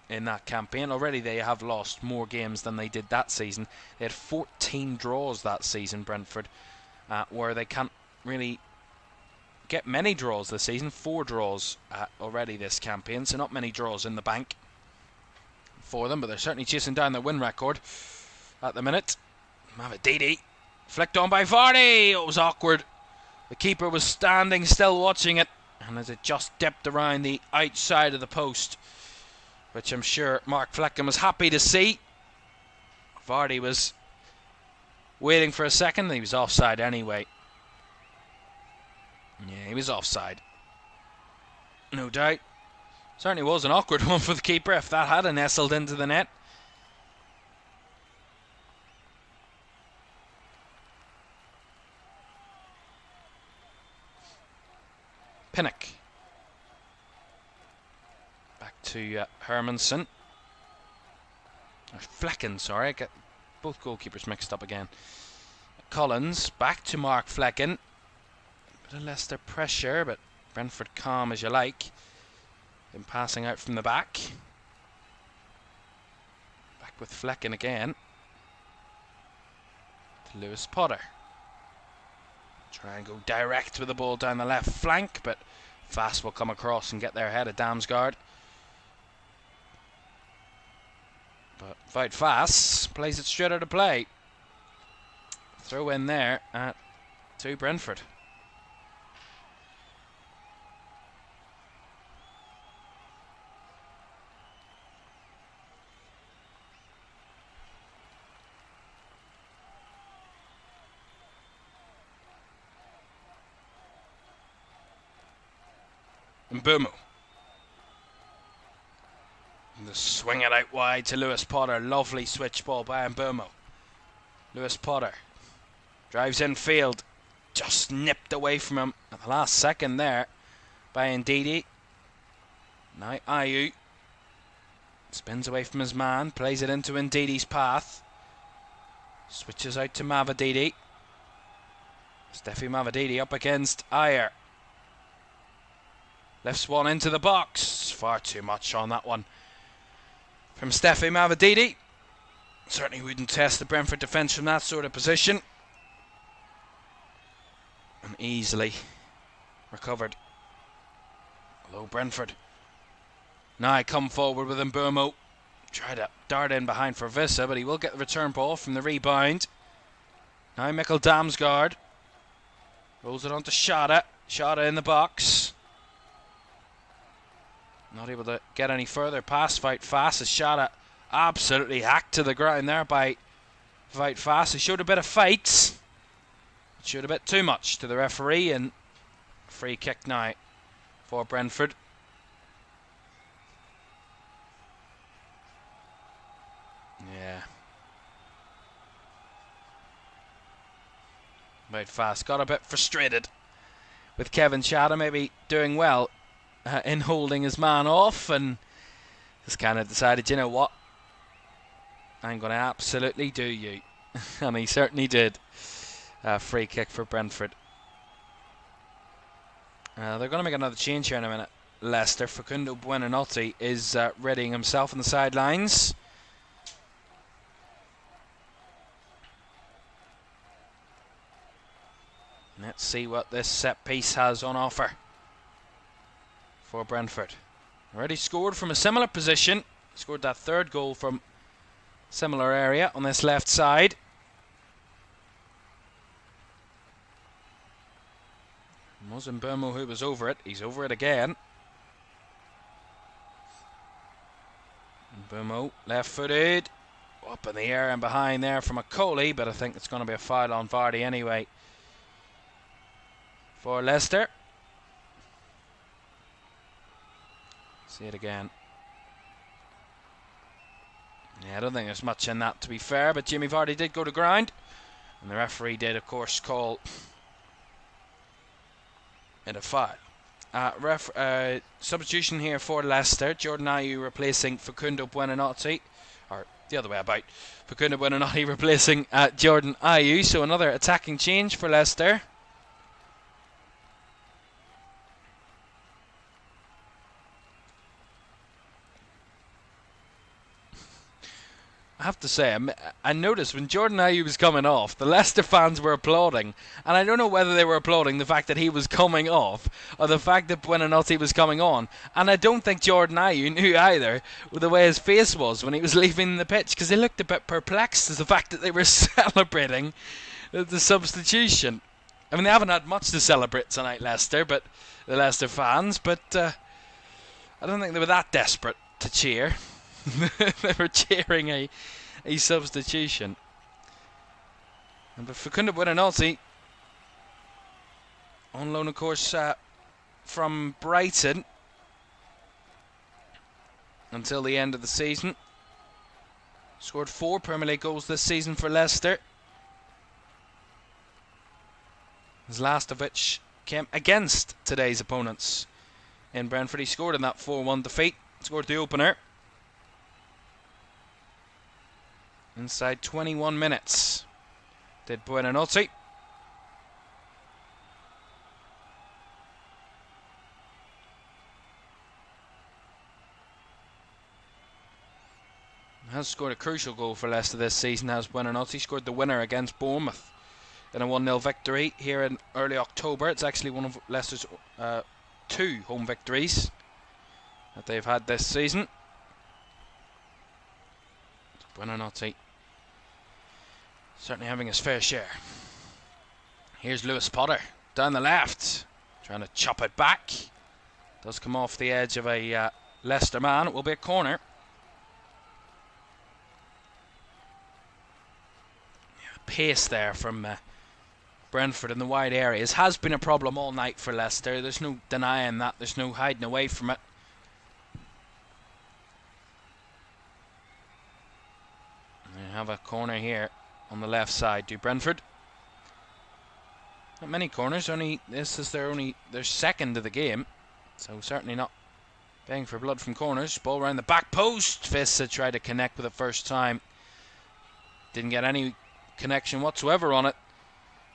in that campaign. Already they have lost more games than they did that season. They had 14 draws that season, Brentford, where they can't really get many draws this season. 4 draws already this campaign, so not many draws in the bank for them, but they're certainly chasing down their win record at the minute. Mavididi flicked on by Vardy. It was awkward. The keeper was standing still watching it, and as it just dipped around the outside of the post, which I'm sure Mark Flecken was happy to see. Vardy was waiting for a second. He was offside anyway. Yeah, he was offside. No doubt. Certainly was an awkward one for the keeper if that had nestled into the net. Pinnock. Back to Hermansen. Or Flecken, sorry. I get both goalkeepers mixed up again. Collins. Back to Mark Flecken. Bit of Leicester pressure, but Brentford calm as you like. Then passing out from the back. Back with Flecken again. Lewis Potter. Try and go direct with the ball down the left flank, but Fast will come across and get there ahead of Damsgaard. But Vout Fast plays it straight out of play. Throw in there to Brentford. Mbumu. And the swing it out wide to Lewis Potter. Lovely switch ball by Mbumu. Lewis Potter drives in field. Just nipped away from him at the last second there by Ndidi. Now Ayew spins away from his man. Plays it into Ndidi's path. Switches out to Mavididi. Steffi Mavididi up against Ayer. Lifts one into the box. Far too much on that one from Steffi Mavididi. Certainly wouldn't test the Brentford defence from that sort of position. And easily recovered. Although Brentford now come forward with Mbumu. Try to dart in behind for Vissa, but he will get the return ball from the rebound. Now Mikkel Damsgaard rolls it on to Shada. Shada in the box. Not able to get any further past Vout Fast as Shada absolutely hacked to the ground there by Vout Fast. He showed a bit of fight. Showed a bit too much to the referee, and free kick now for Brentford. Yeah. Vout Fast got a bit frustrated with Kevin Shada maybe doing well in holding his man off, and just kind of decided, you know what, I'm going to absolutely do you. And he certainly did. Free kick for Brentford. They're going to make another change here in a minute. Leicester. Facundo Buonanotte is readying himself on the sidelines. Let's see what this set piece has on offer for Brentford. Already scored from a similar position. Scored that third goal from similar area on this left side. It wasn't Mbumu who was over it. He's over it again. Mbumu, left-footed. Up in the air and behind there from Coley, but I think it's going to be a foul on Vardy anyway for Leicester. See it again. Yeah, I don't think there's much in that, to be fair, but Jimmy Vardy did go to ground, and the referee did, of course, call it a foul. Substitution here for Leicester. Jordan Ayew replacing Facundo Buonanotte, or the other way about. Facundo Buonanotte replacing Jordan Ayew, so another attacking change for Leicester. I have to say, I noticed when Jordan Ayew was coming off, the Leicester fans were applauding, and I don't know whether they were applauding the fact that he was coming off or the fact that Buonanotte was coming on. And I don't think Jordan Ayew knew either with the way his face was when he was leaving the pitch, because he looked a bit perplexed as the fact that they were celebrating the substitution. I mean, they haven't had much to celebrate tonight, Leicester, but the Leicester fans, but I don't think they were that desperate to cheer. They were cheering a substitution. But Facundo Buonanotte, on loan, of course, from Brighton until the end of the season. Scored 4 Premier League goals this season for Leicester. His last of which came against today's opponents in Brentford. He scored in that 4-1 defeat. Scored the opener. Inside 21 minutes did Buonanotte. has scored a crucial goal for Leicester this season, has Buonanotte. He scored the winner against Bournemouth in a 1-0 victory here in early October. It's actually one of Leicester's 2 home victories that they've had this season. Buonanotte certainly having his fair share. Here's Lewis Potter down the left, trying to chop it back. Does come off the edge of a Leicester man. It will be a corner. Pace there from Brentford in the wide areas has been a problem all night for Leicester. There's no denying that. There's no hiding away from it. They have a corner here on the left side to Brentford. Not many corners. This is their second of the game, so certainly not begging for blood from corners. Ball around the back post. Vissa tried to connect with it first time. Didn't get any connection whatsoever on it,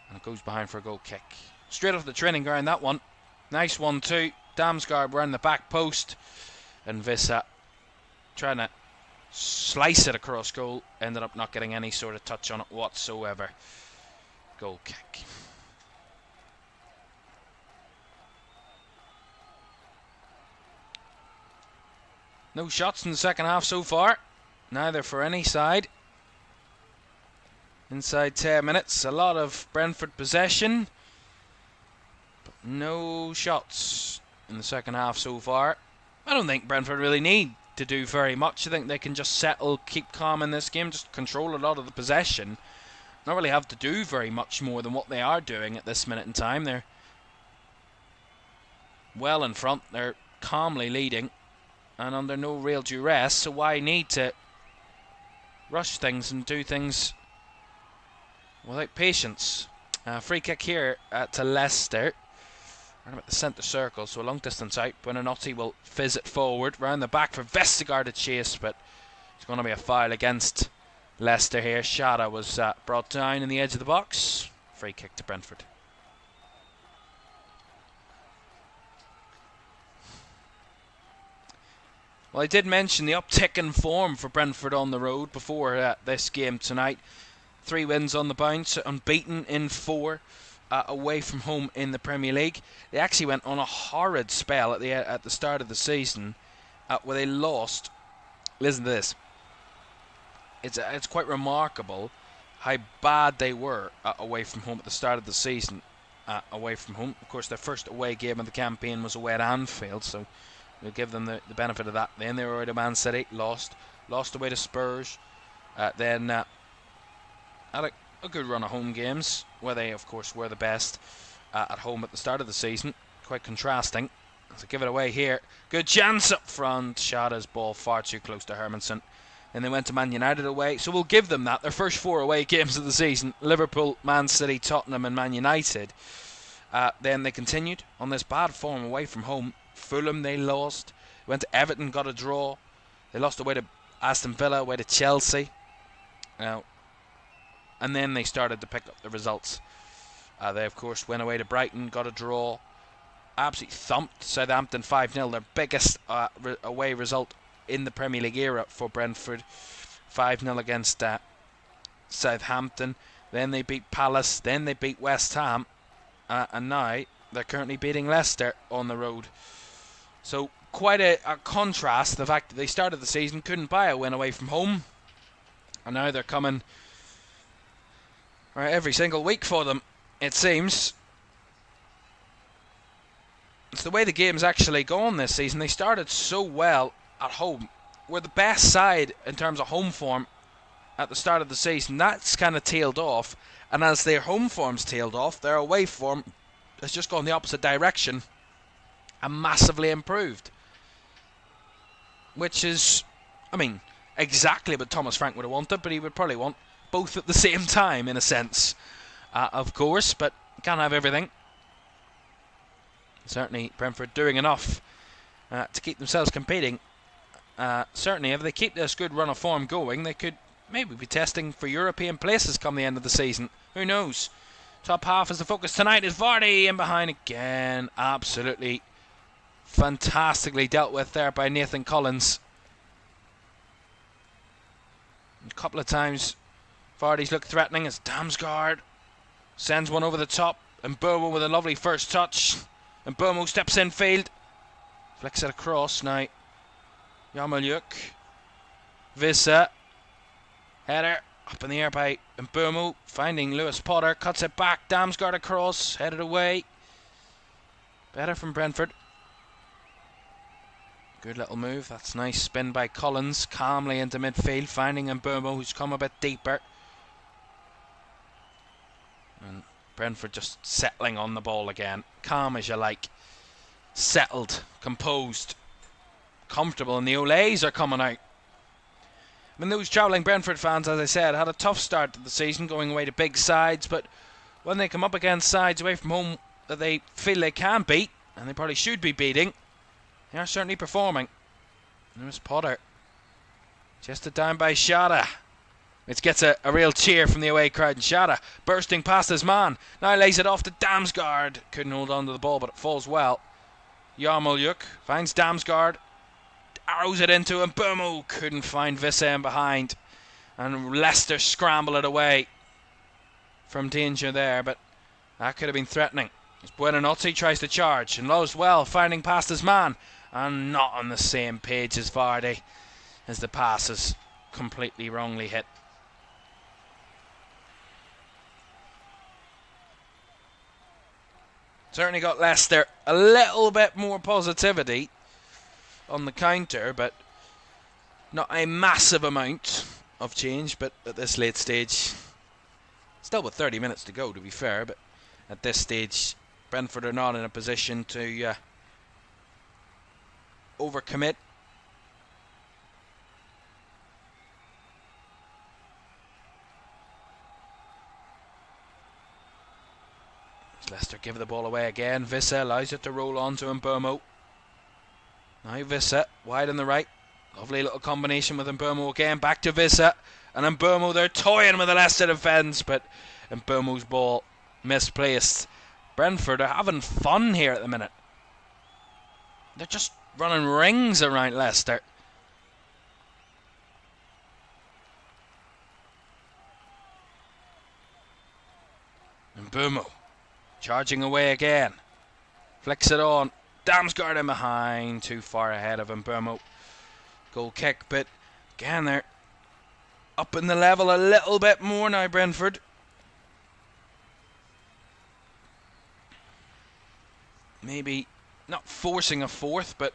and it goes behind for a goal kick. Straight off the training ground, that one. Nice 1-2. Damsgaard around the back post, and Vissa trying to slice it across goal. Ended up not getting any sort of touch on it whatsoever. Goal kick. No shots in the second half so far, neither for any side. Inside 10 minutes, a lot of Brentford possession, but no shots in the second half so far. I don't think Brentford really need to do very much. I think they can just settle, keep calm in this game, just control a lot of the possession. Not really have to do very much more than what they are doing at this minute in time. They're well in front, they're calmly leading, and under no real duress, so why need to rush things and do things without patience? Free kick here to Leicester. Right about the centre circle, so a long distance out. Buonanotte will fizz it forward. Round the back for Vestergaard to chase, but it's going to be a foul against Leicester here. Shada was brought down in the edge of the box. Free kick to Brentford. Well, I did mention the uptick in form for Brentford on the road before this game tonight. 3 wins on the bounce, unbeaten in 4 away from home in the Premier League. They actually went on a horrid spell at the start of the season where they lost. Listen to this. It's quite remarkable how bad they were away from home at the start of the season. Away from home, of course, their first away game of the campaign was away at Anfield, so we'll give them the benefit of that. Then they were away to Man City, lost away to Spurs, then had a good run of home games, where they, of course, were the best at home at the start of the season. Quite contrasting. So give it away here. Good chance up front. Shada's ball far too close to Hermansen. And they went to Man United away, so we'll give them that. Their first 4 away games of the season: Liverpool, Man City, Tottenham and Man United. Then they continued on this bad form away from home. Fulham they lost. Went to Everton, got a draw. They lost away to Aston Villa, away to Chelsea. And then they started to pick up the results. They, of course, went away to Brighton, got a draw. Absolutely thumped Southampton 5-0. Their biggest away result in the Premier League era for Brentford. 5-0 against Southampton. Then they beat Palace. Then they beat West Ham. And now they're currently beating Leicester on the road. So quite a contrast. The fact that they started the season, couldn't buy a win away from home. And now they're coming every single week for them, it seems. It's the way the game's actually gone this season. They started so well at home. We're the best side in terms of home form at the start of the season. That's kind of tailed off. And as their home form's tailed off, their away form has just gone the opposite direction and massively improved. Which is, exactly what Thomas Frank would have wanted, but he would probably want both at the same time, in a sense, of course, but can't have everything. Certainly Brentford doing enough to keep themselves competing. Certainly if they keep this good run of form going, they could maybe be testing for European places come the end of the season. Who knows? Top half is the focus tonight. Is Vardy in behind again? Absolutely fantastically dealt with there by Nathan Collins. A couple of times Vardy's looked threatening as Damsgaard sends one over the top, and Burmo with a lovely first touch, and Burmo steps in field, flicks it across. Now Yarmolyuk, Vissa, header up in the air by Burmo, finding Lewis Potter, cuts it back, Damsgaard across, headed away. Better from Brentford. Good little move, that's nice. Spin by Collins, calmly into midfield, finding Burmo, who's come a bit deeper. And Brentford just settling on the ball again. Calm as you like. Settled, composed, comfortable, and the Olays are coming out. I mean, those travelling Brentford fans, as I said, had a tough start to the season, going away to big sides, but when they come up against sides away from home that they feel they can beat, and they probably should be beating, they are certainly performing. There's Potter. Chested down by Shada. It gets a real cheer from the away crowd, and Shada bursting past his man. Now lays it off to Damsgaard. Couldn't hold on to the ball, but it falls well. Yarmolyuk finds Damsgaard. Arrows it into him. Burmo couldn't find Vissa in behind. And Leicester scramble it away from danger there, but that could have been threatening. As Buonanotte tries to charge, and Lowe's well, finding past his man, and not on the same page as Vardy, as the pass is completely wrongly hit. Certainly got Leicester a little bit more positivity on the counter, but not a massive amount of change. But at this late stage, still with 30 minutes to go, to be fair, but at this stage Brentford are not in a position to overcommit. Leicester give the ball away again. Vissa allows it to roll on to Burmo. Now Vissa wide on the right. Lovely little combination with Burmo again. Back to Vissa. And Burmo, they're toying with the Leicester defence, but Burmo's ball misplaced. Brentford are having fun here at the minute. They're just running rings around Leicester. And Burmo charging away again. Flicks it on. Damsgaard in behind. Too far ahead of Burmo. Goal kick, but again they're up in the level a little bit more now, Brentford. Maybe not forcing a fourth, but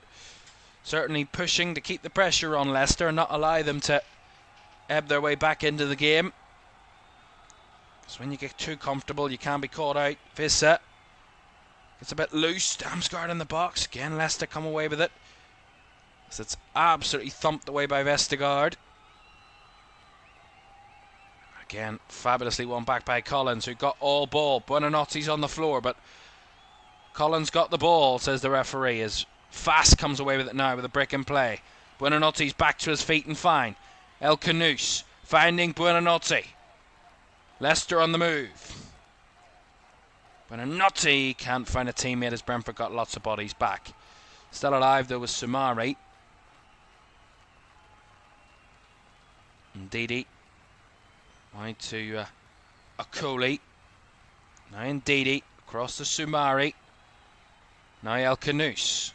certainly pushing to keep the pressure on Leicester and not allow them to ebb their way back into the game. Because when you get too comfortable, you can be caught out. Vissa gets a bit loose. Damsgaard in the box. Again, Leicester come away with it. So it's absolutely thumped away by Vestergaard. Again, fabulously won back by Collins, who got all ball. Buonanotti's on the floor, but Collins got the ball, says the referee, as Fast comes away with it now with a break in play. Buonanotti's back to his feet and fine. El Canouse finding Buonanotte. Leicester on the move. Buonanotte can't find a teammate as Brentford got lots of bodies back. Still alive though was Sumari. Ndidi. Wide to Akoli. Now Ndidi across to Sumari. Now El Canouse.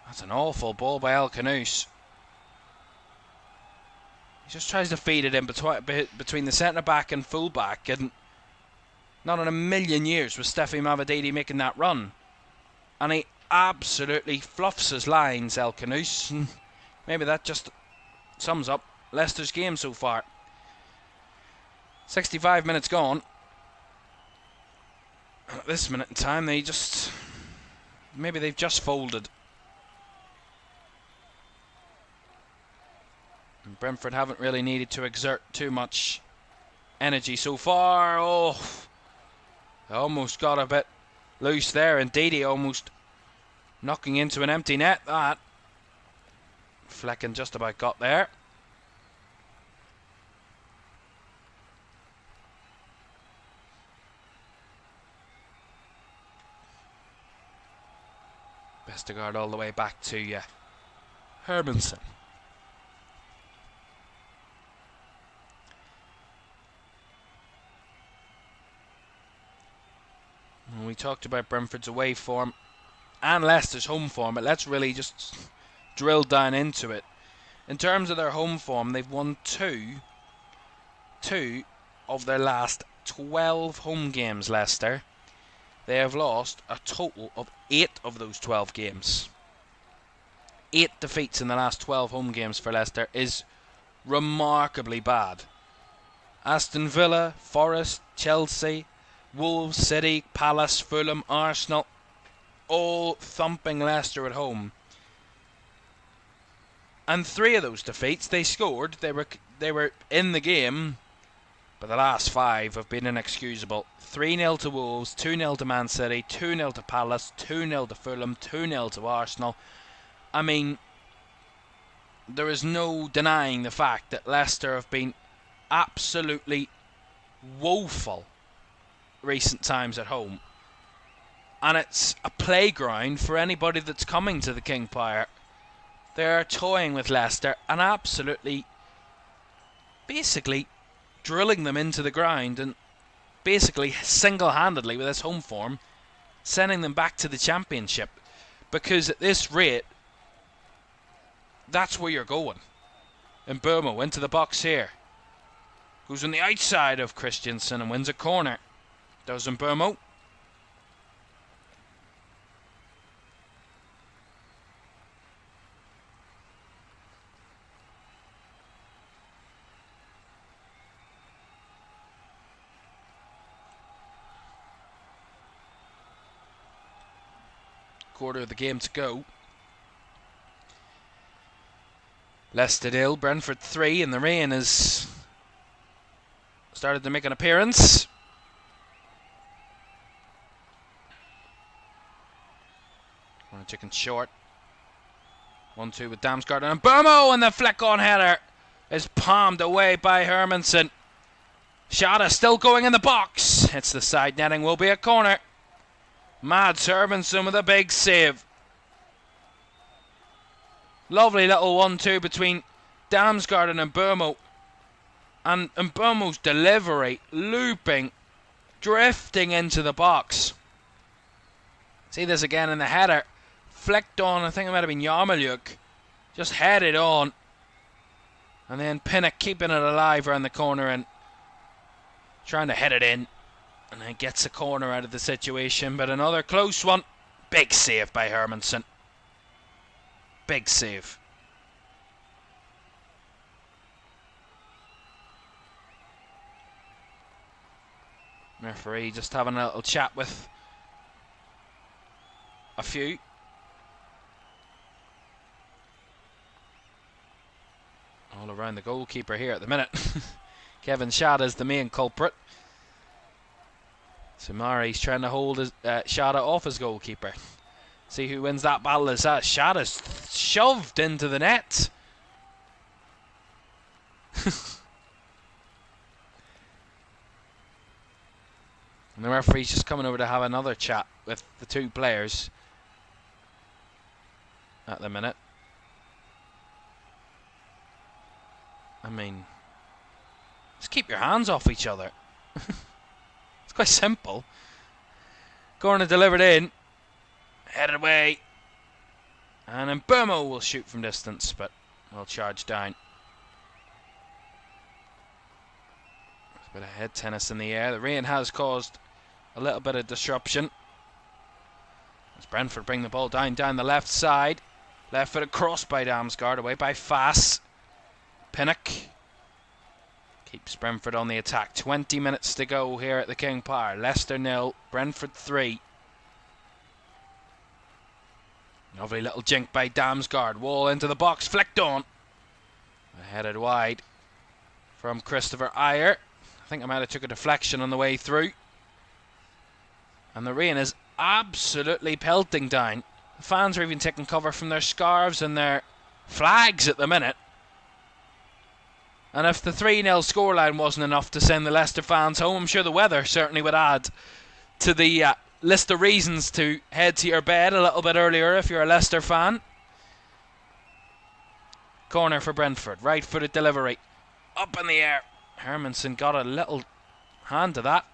That's an awful ball by El Canouse. He just tries to feed it in between the centre-back and full-back, and not in a million years was Steffi Mavididi making that run. And he absolutely fluffs his lines, El Canouse. Maybe that just sums up Leicester's game so far. 65 minutes gone. At this minute in time, maybe they've just folded. And Brentford haven't really needed to exert too much energy so far. Oh, they almost got a bit loose there. And Didi almost knocking into an empty net. That Flecken just about got there. Vestergaard all the way back to Hermansen. talked about Brentford's away form and Leicester's home form, but let's really just drill down into it. In terms of their home form, they've won two of their last 12 home games, Leicester. They have lost a total of 8 of those 12 games. 8 defeats in the last 12 home games for Leicester is remarkably bad. Aston Villa, Forest, Chelsea, Wolves, City, Palace, Fulham, Arsenal, all thumping Leicester at home. And 3 of those defeats they scored. They were in the game, but the last 5 have been inexcusable. 3-0 to Wolves, 2-0 to Man City, 2-0 to Palace, 2-0 to Fulham, 2-0 to Arsenal. I mean, there is no denying the fact that Leicester have been absolutely woeful recent times at home. And it's a playground for anybody that's coming to the King Power. They're toying with Leicester and absolutely, basically, drilling them into the ground and basically single-handedly with this home form sending them back to the Championship, because at this rate that's where you're going. And Burmo into the box here, goes on the outside of Christensen and wins a corner. Does Burmo. Quarter of the game to go. Leicester 0, Brentford 3, and the rain has started to make an appearance. Chicken short. 1-2 with Damsgaard and Burmo, and the flick-on header is palmed away by Hermansen. Shada still going in the box. Hits the side netting, will be a corner. Mads Hermansen with a big save. Lovely little 1-2 between Damsgaard and Burmo. And Burmo's delivery, looping, drifting into the box. See this again in the header. Flicked on, I think it might have been Yarmoliuk. Just headed on. And then Pinnock keeping it alive around the corner and trying to head it in. And then gets a corner out of the situation. But another close one. Big save by Hermansen. Big save. Referee just having a little chat with a few. All around the goalkeeper here at the minute. Kevin Shada is the main culprit. Sumari's trying to hold his, Shada off his goalkeeper. See who wins that battle. Is that Shada's shoved into the net. And the referee's just coming over to have another chat with the two players at the minute. I mean, just keep your hands off each other. It's quite simple. Corner delivered in. Headed away. And then Burmo will shoot from distance, but will charge down. There's a bit of head tennis in the air. The rain has caused a little bit of disruption. As Brentford bring the ball down the left side. Left footed cross by Damsgaard, away by Fass. Pinnock keeps Brentford on the attack. 20 minutes to go here at the King Power. Leicester 0, Brentford 3. Lovely little jink by Damsgaard. Wall into the box, flicked on. Headed wide from Christopher Ayer. I think I might have took a deflection on the way through. And the rain is absolutely pelting down. The fans are even taking cover from their scarves and their flags at the minute. And if the 3-0 scoreline wasn't enough to send the Leicester fans home, I'm sure the weather certainly would add to the list of reasons to head to your bed a little bit earlier if you're a Leicester fan. Corner for Brentford. Right-footed delivery. Up in the air. Hermansen got a little hand to that.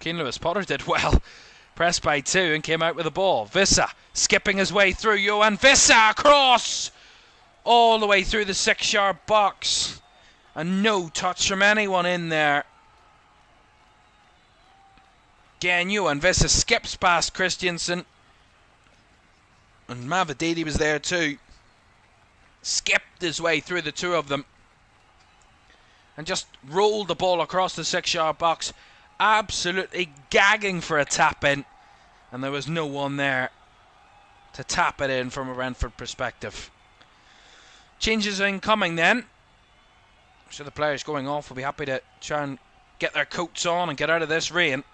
Keane Lewis-Potter did well. Pressed by 2 and came out with the ball. Wissa skipping his way through. Johan Wissa across all the way through the 6-yard box. And no touch from anyone in there. Again, Johan Wissa skips past Christiansen. And Mavididi was there too. Skipped his way through the two of them. And just rolled the ball across the 6-yard box. Absolutely gagging for a tap in, and there was no one there to tap it in from a Brentford perspective. Changes incoming then. So the players going off will be happy to try and get their coats on and get out of this rain.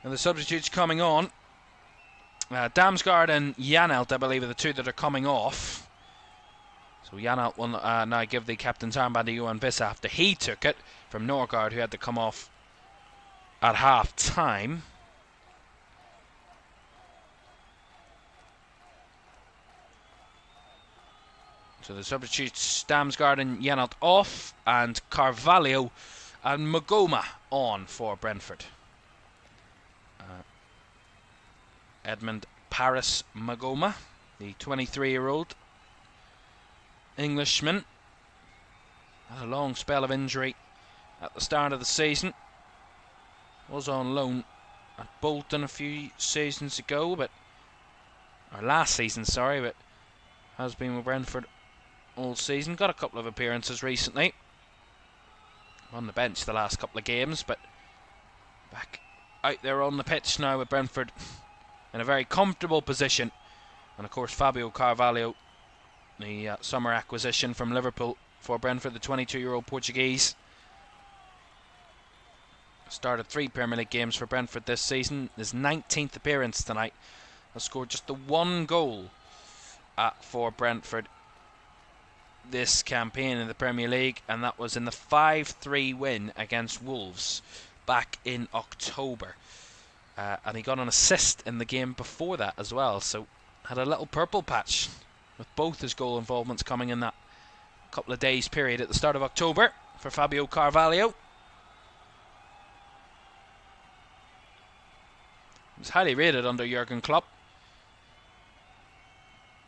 And the substitutes coming on. Damsgaard and Janelt, I believe, are the two that are coming off. So Janelt will now give the captain's armband to Johan Wissa after he took it from Norgard, who had to come off at half time. So the substitutes, Damsgaard and Janelt off, and Carvalho and Magoma on for Brentford. Edmund Paris Magoma, the 23-year-old Englishman, had a long spell of injury at the start of the season. Was on loan at Bolton a few seasons ago, or last season, sorry, but has been with Brentford all season. Got a couple of appearances recently. On the bench the last couple of games, but back out there on the pitch now with Brentford in a very comfortable position. And of course Fabio Carvalho, the summer acquisition from Liverpool for Brentford, the 22-year-old Portuguese. Started 3 Premier League games for Brentford this season. His 19th appearance tonight. Has scored just the 1 goal for Brentford this campaign in the Premier League, and that was in the 5-3 win against Wolves back in October. And he got an assist in the game before that as well, so had a little purple patch with both his goal involvements coming in that couple of days period at the start of October for Fabio Carvalho. He was highly rated under Jurgen Klopp,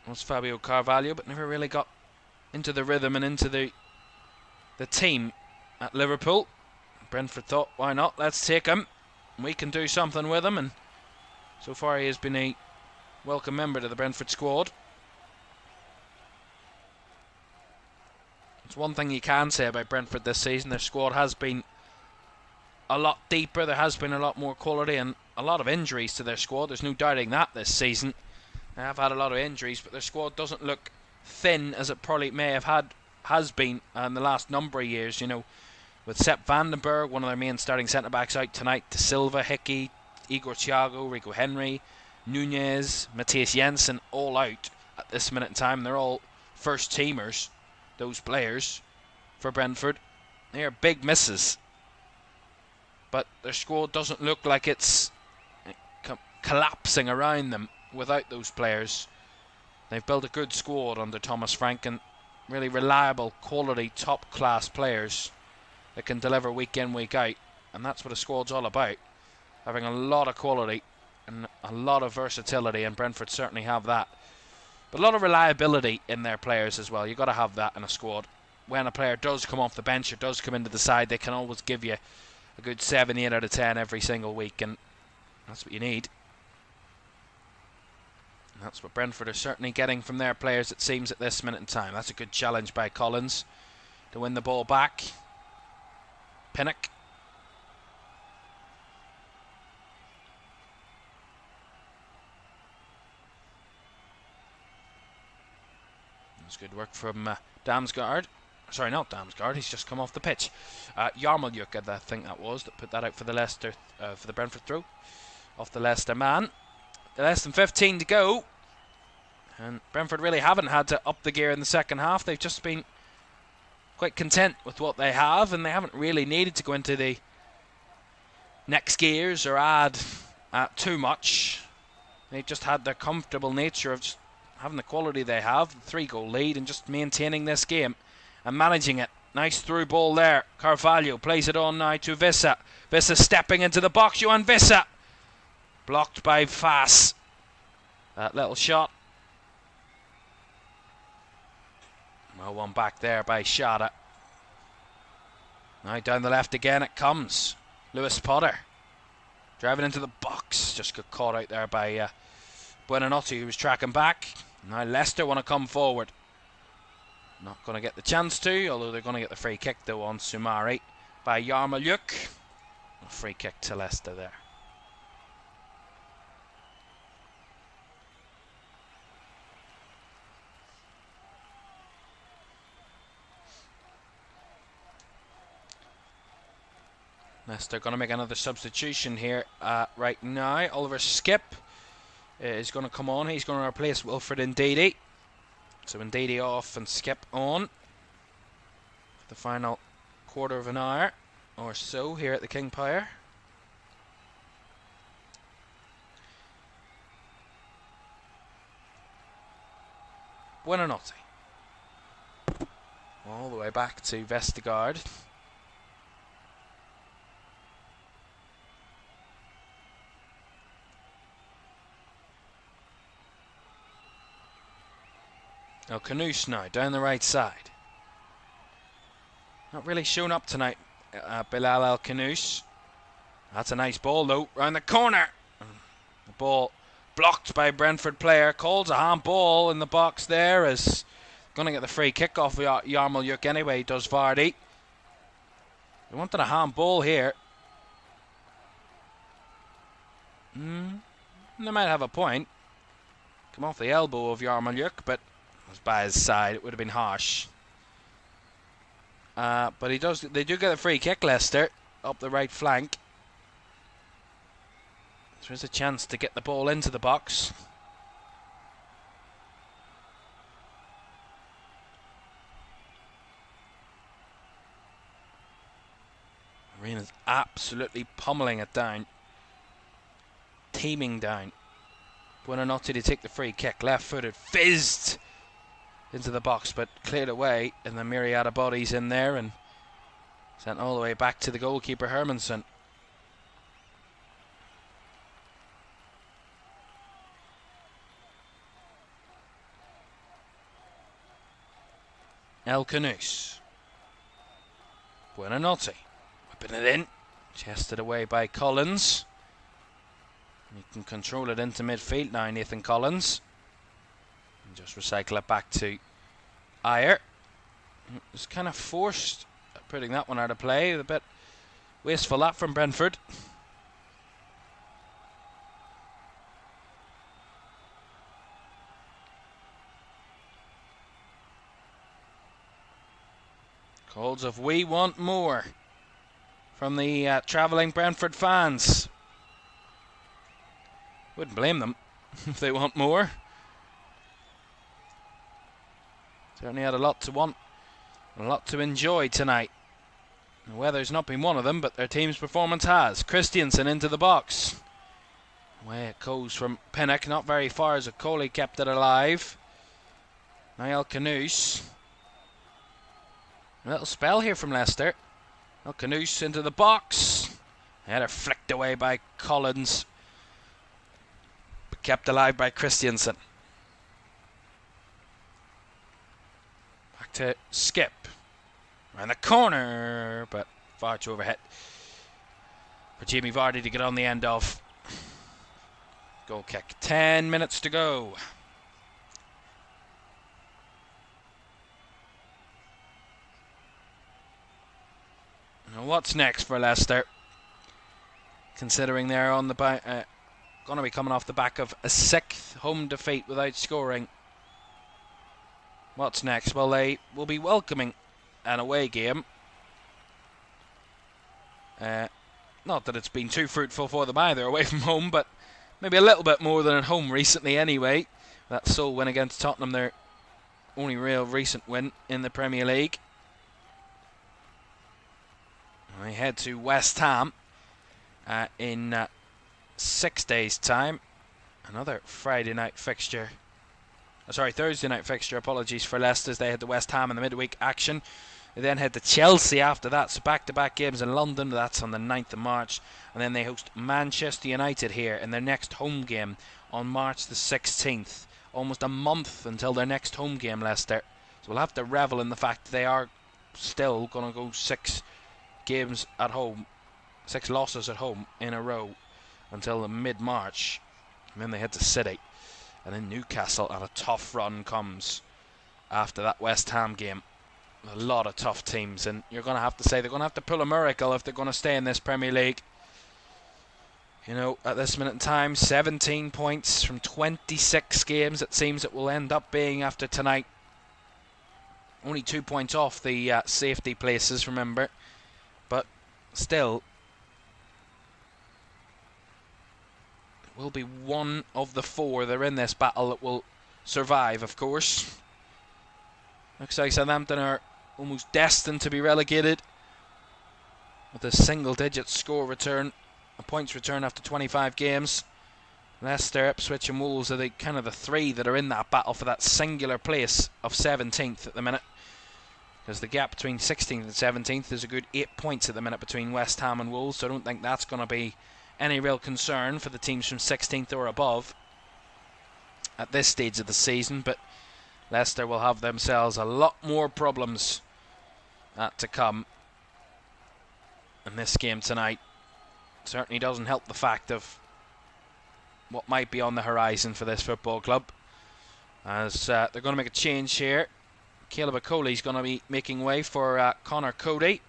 was Fabio Carvalho, but never really got into the rhythm and into the team at Liverpool. Brentford thought, why not, let's take him, we can do something with him, and so far he has been a welcome member to the Brentford squad. It's one thing you can say about Brentford this season: their squad has been a lot deeper, there has been a lot more quality and a lot of injuries to their squad. There's no doubting that this season. They have had a lot of injuries, but their squad doesn't look thin as it probably has been in the last number of years. You know, with Sepp Vandenberg, one of their main starting centre-backs, out tonight, De Silva, Hickey, Igor Thiago, Rico Henry, Nunez, Matthias Jensen, all out at this minute in time. They're all first-teamers, those players, for Brentford. They are big misses. But their squad doesn't look like it's collapsing around them without those players. They've built a good squad under Thomas Frank, and really reliable, quality, top-class players that can deliver week in, week out. And that's what a squad's all about. Having a lot of quality and a lot of versatility, and Brentford certainly have that. But a lot of reliability in their players as well. You've got to have that in a squad. When a player does come off the bench or does come into the side, they can always give you a good 7, 8 out of 10 every single week, and that's what you need. And that's what Brentford are certainly getting from their players, it seems, at this minute in time. That's a good challenge by Collins to win the ball back. Pinnock. That's good work from Damsgaard. Sorry, not Damsgaard, he's just come off the pitch. Yarmolyuk, I think that was, that put that out for the Leicester, for the Brentford throw. Off the Leicester man. Less than 15 to go. And Brentford really haven't had to up the gear in the second half. They've just been quite content with what they have, and they haven't really needed to go into the next gears or add too much. They've just had their comfortable nature of just having the quality they have, the 3-goal lead, and just maintaining this game and managing it Nice through ball there. Carvalho plays it on now to Vissa. Vissa stepping into the box. Johan Vissa. Blocked by Fass. That little shot. Well, one back there by Shada. Now down the left again it comes. Lewis Potter. Driving into the box. Just got caught out there by Buonanotte, who was tracking back. Now Leicester want to come forward. Not going to get the chance to, although they're going to get the free kick though on Sumari by Yarmolyuk. A free kick to Leicester there. Leicester going to make another substitution here right now. Oliver Skip is going to come on. He's going to replace Wilfred Ndidi. So Ndidi off and Skip on for the final quarter of an hour or so here at the King Power. Buonanotte. All the way back to Vestergaard. El Canoose now, down the right side. Not really shown up tonight, Bilal El Canoose. That's a nice ball though, round the corner. The ball blocked by a Brentford player. Calls a handball in the box there. Is going to get the free kick off Yarmolyuk anyway, does Vardy. They wanted a handball here. They might have a point. Come off the elbow of Yarmolyuk, but by his side, it would have been harsh. But they do get a free kick, Leicester, up the right flank. There's a chance to get the ball into the box. Arena's absolutely pummeling it down. Teaming down. Buonanotte to take the free kick. Left-footed, fizzed into the box, but cleared away, and the myriad of bodies in there and sent all the way back to the goalkeeper Hermansen. El Canoose. Buonanotte whipping it in, chested away by Collins. He can control it into midfield now, Nathan Collins. Just recycle it back to Ayer. It's kind of forced putting that one out of play. A bit wasteful that from Brentford. Calls of "We want more" from the travelling Brentford fans. Wouldn't blame them if they want more. Certainly had a lot to want, a lot to enjoy tonight. The weather's not been one of them, but their team's performance has. Christiansen into the box. Away it goes from Pinnock, not very far as Coley kept it alive. Now Canoose. A little spell here from Leicester. El Canoose into the box. Header flicked away by Collins, but kept alive by Christiansen. To Skip around the corner, but far too overhit for Jamie Vardy to get on the end of. Goal kick. 10 minutes to go. Now what's next for Leicester? Considering they're on the going to be coming off the back of a 6th home defeat without scoring. What's next? Well, they will be welcoming an away game. Not that it's been too fruitful for them either away from home, but maybe a little bit more than at home recently anyway. That sole win against Tottenham, their only real recent win in the Premier League. They head to West Ham in 6 days' time. Another Friday night fixture. Thursday night fixture, apologies for Leicester. They had the West Ham in the midweek action. They then head to Chelsea after that, so back-to-back games in London. That's on the 9th of March. And then they host Manchester United here in their next home game on March the 16th. Almost a month until their next home game, Leicester. So we'll have to revel in the fact that they are still going to go 6 games at home, 6 losses at home in a row until mid-March. And then they head to City. And then Newcastle, and a tough run comes after that West Ham game. A lot of tough teams, and you're going to have to say they're going to have to pull a miracle if they're going to stay in this Premier League. You know, at this minute in time, 17 points from 26 games it seems it will end up being after tonight. Only 2 points off the safety places, remember. But still, it will be one of the 4 that are in this battle that will survive, of course. Looks like Southampton are almost destined to be relegated with a single-digit score return, a points return after 25 games. Leicester, Ipswich and Wolves are the kind of the 3 that are in that battle for that singular place of 17th at the minute, because the gap between 16th and 17th is a good 8 points at the minute between West Ham and Wolves, so I don't think that's going to be any real concern for the teams from 16th or above at this stage of the season. But Leicester will have themselves a lot more problems to come, and this game tonight certainly doesn't help the fact of what might be on the horizon for this football club, as they're going to make a change here. Caleb Okoli's going to be making way for Connor Cody.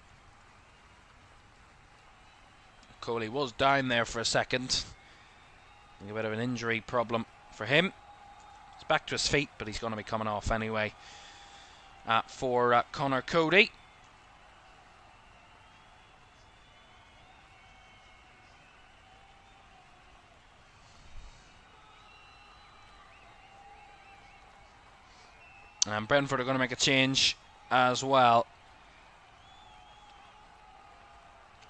Okoli was down there for a second. I think a bit of an injury problem for him. He's back to his feet, but he's going to be coming off anyway for Connor Cody. And Brentford are going to make a change as well.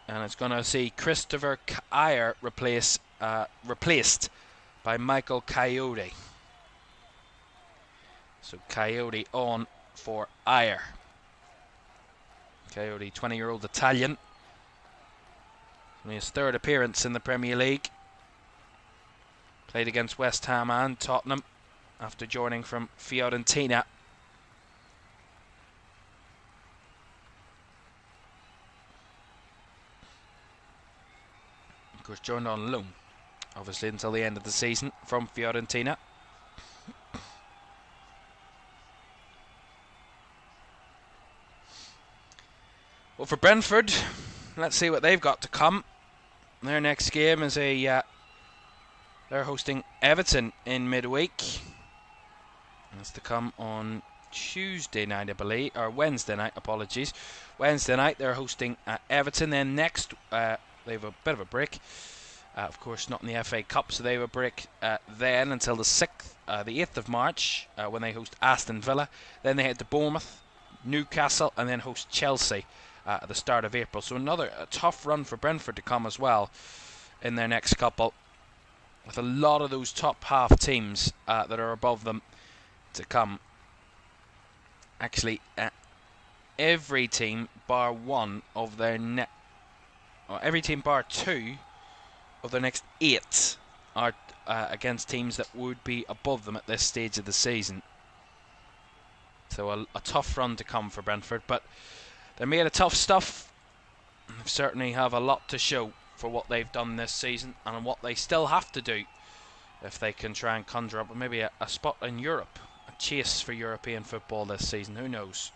And it's going to see Christopher Ayer replaced by Michael Coyote. So Coyote on for Ayer. Coyote, 20-year-old Italian. Only his 3rd appearance in the Premier League. Played against West Ham and Tottenham after joining from Fiorentina. Of course, joined on loan, obviously, until the end of the season from Fiorentina. Well, for Brentford, let's see what they've got to come. Their next game is they're hosting Everton in midweek. That's to come on Tuesday night, I believe, or Wednesday night, apologies. Wednesday night they're hosting Everton. Then next, they have a bit of a break. Of course, not in the FA Cup, so they have a break then until the 8th of March, when they host Aston Villa. Then they head to Bournemouth, Newcastle, and then host Chelsea at the start of April. So another tough run for Brentford to come as well in their next couple, with a lot of those top half teams that are above them to come. Actually, every team bar one of their every team bar 2 of their next 8 are against teams that would be above them at this stage of the season. So a tough run to come for Brentford, but they're made of tough stuff. They certainly have a lot to show for what they've done this season and what they still have to do if they can try and conjure up maybe a spot in Europe, a chase for European football this season. Who knows?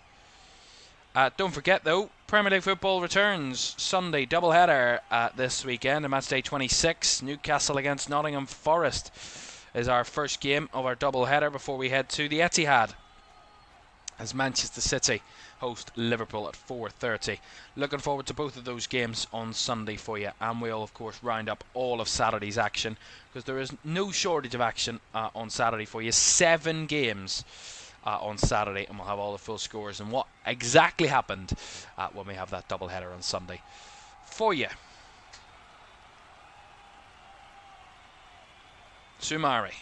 Don't forget though, Premier League football returns Sunday, doubleheader this weekend. On Matchday 26, Newcastle against Nottingham Forest is our first game of our doubleheader before we head to the Etihad, as Manchester City host Liverpool at 4:30. Looking forward to both of those games on Sunday for you, and we'll of course round up all of Saturday's action, because there is no shortage of action on Saturday for you. 7 games on Saturday, and we'll have all the full scores and what exactly happened when we have that doubleheader on Sunday for you. Sumari.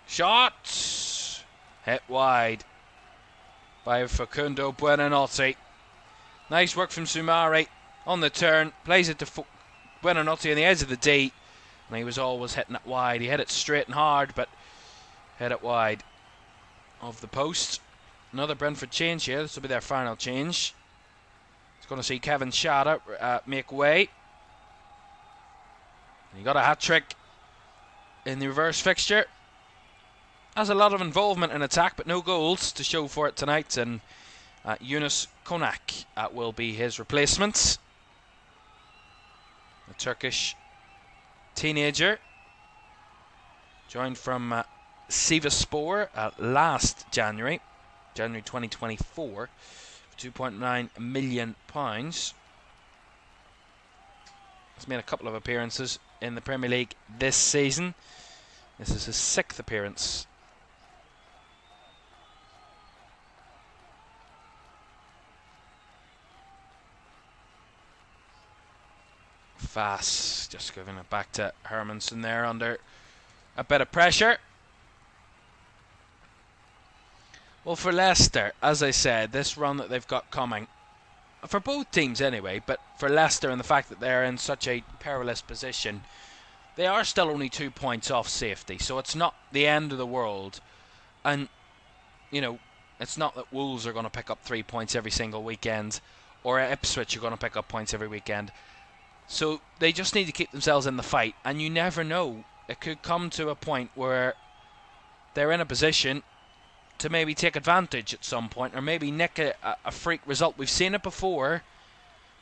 Shot! Hit wide. by Facundo Buonanotte. Nice work from Sumari on the turn. Plays it to Buonanotte on the edge of the D. And he was always hitting it wide. He hit it straight and hard, but hit it wide of the post. Another Brentford change here. This will be their final change. It's going to see Kevin Shada make way. He got a hat-trick in the reverse fixture. Has a lot of involvement in attack, but no goals to show for it tonight. And Yunus Konak will be his replacement. A Turkish teenager. Joined from Sivasspor last January 2024, for £2.9 million. He's made a couple of appearances in the Premier League this season. This is his 6th appearance. Fast, just giving it back to Hermansen there under a bit of pressure. Well, for Leicester, as I said, this run that they've got coming, for both teams anyway, but for Leicester and the fact that they're in such a perilous position, they are still only 2 points off safety, so it's not the end of the world. And, you know, it's not that Wolves are going to pick up 3 points every single weekend, or Ipswich are going to pick up points every weekend. So they just need to keep themselves in the fight, and you never know. It could come to a point where they're in a position to maybe take advantage at some point, or maybe nick a freak result. We've seen it before,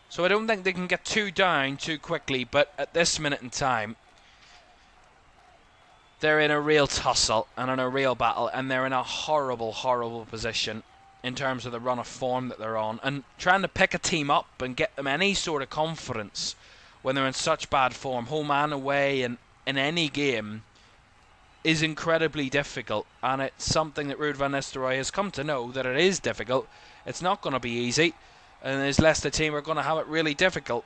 so I don't think they can get too down too quickly, but at this minute in time, they're in a real tussle and in a real battle, and they're in a horrible, horrible position in terms of the run of form that they're on, and trying to pick a team up and get them any sort of confidence when they're in such bad form, home and away, and in any game, is incredibly difficult. And it's something that Ruud van Nistelrooy has come to know, that it is difficult. It's not going to be easy, and his Leicester team are going to have it really difficult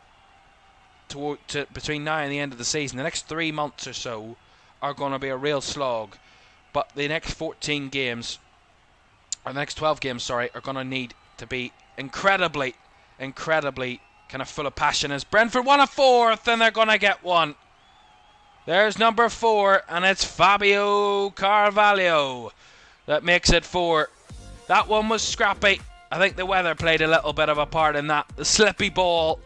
between now and the end of the season. The next 3 months or so are going to be a real slog, but the next 14 games, or the next 12 games, sorry, are going to need to be incredibly kind of full of passion, as Brentford won a 4th, and they're going to get one. There's number 4, and it's Fabio Carvalho that makes it 4. That one was scrappy. I think the weather played a little bit of a part in that. The slippy ball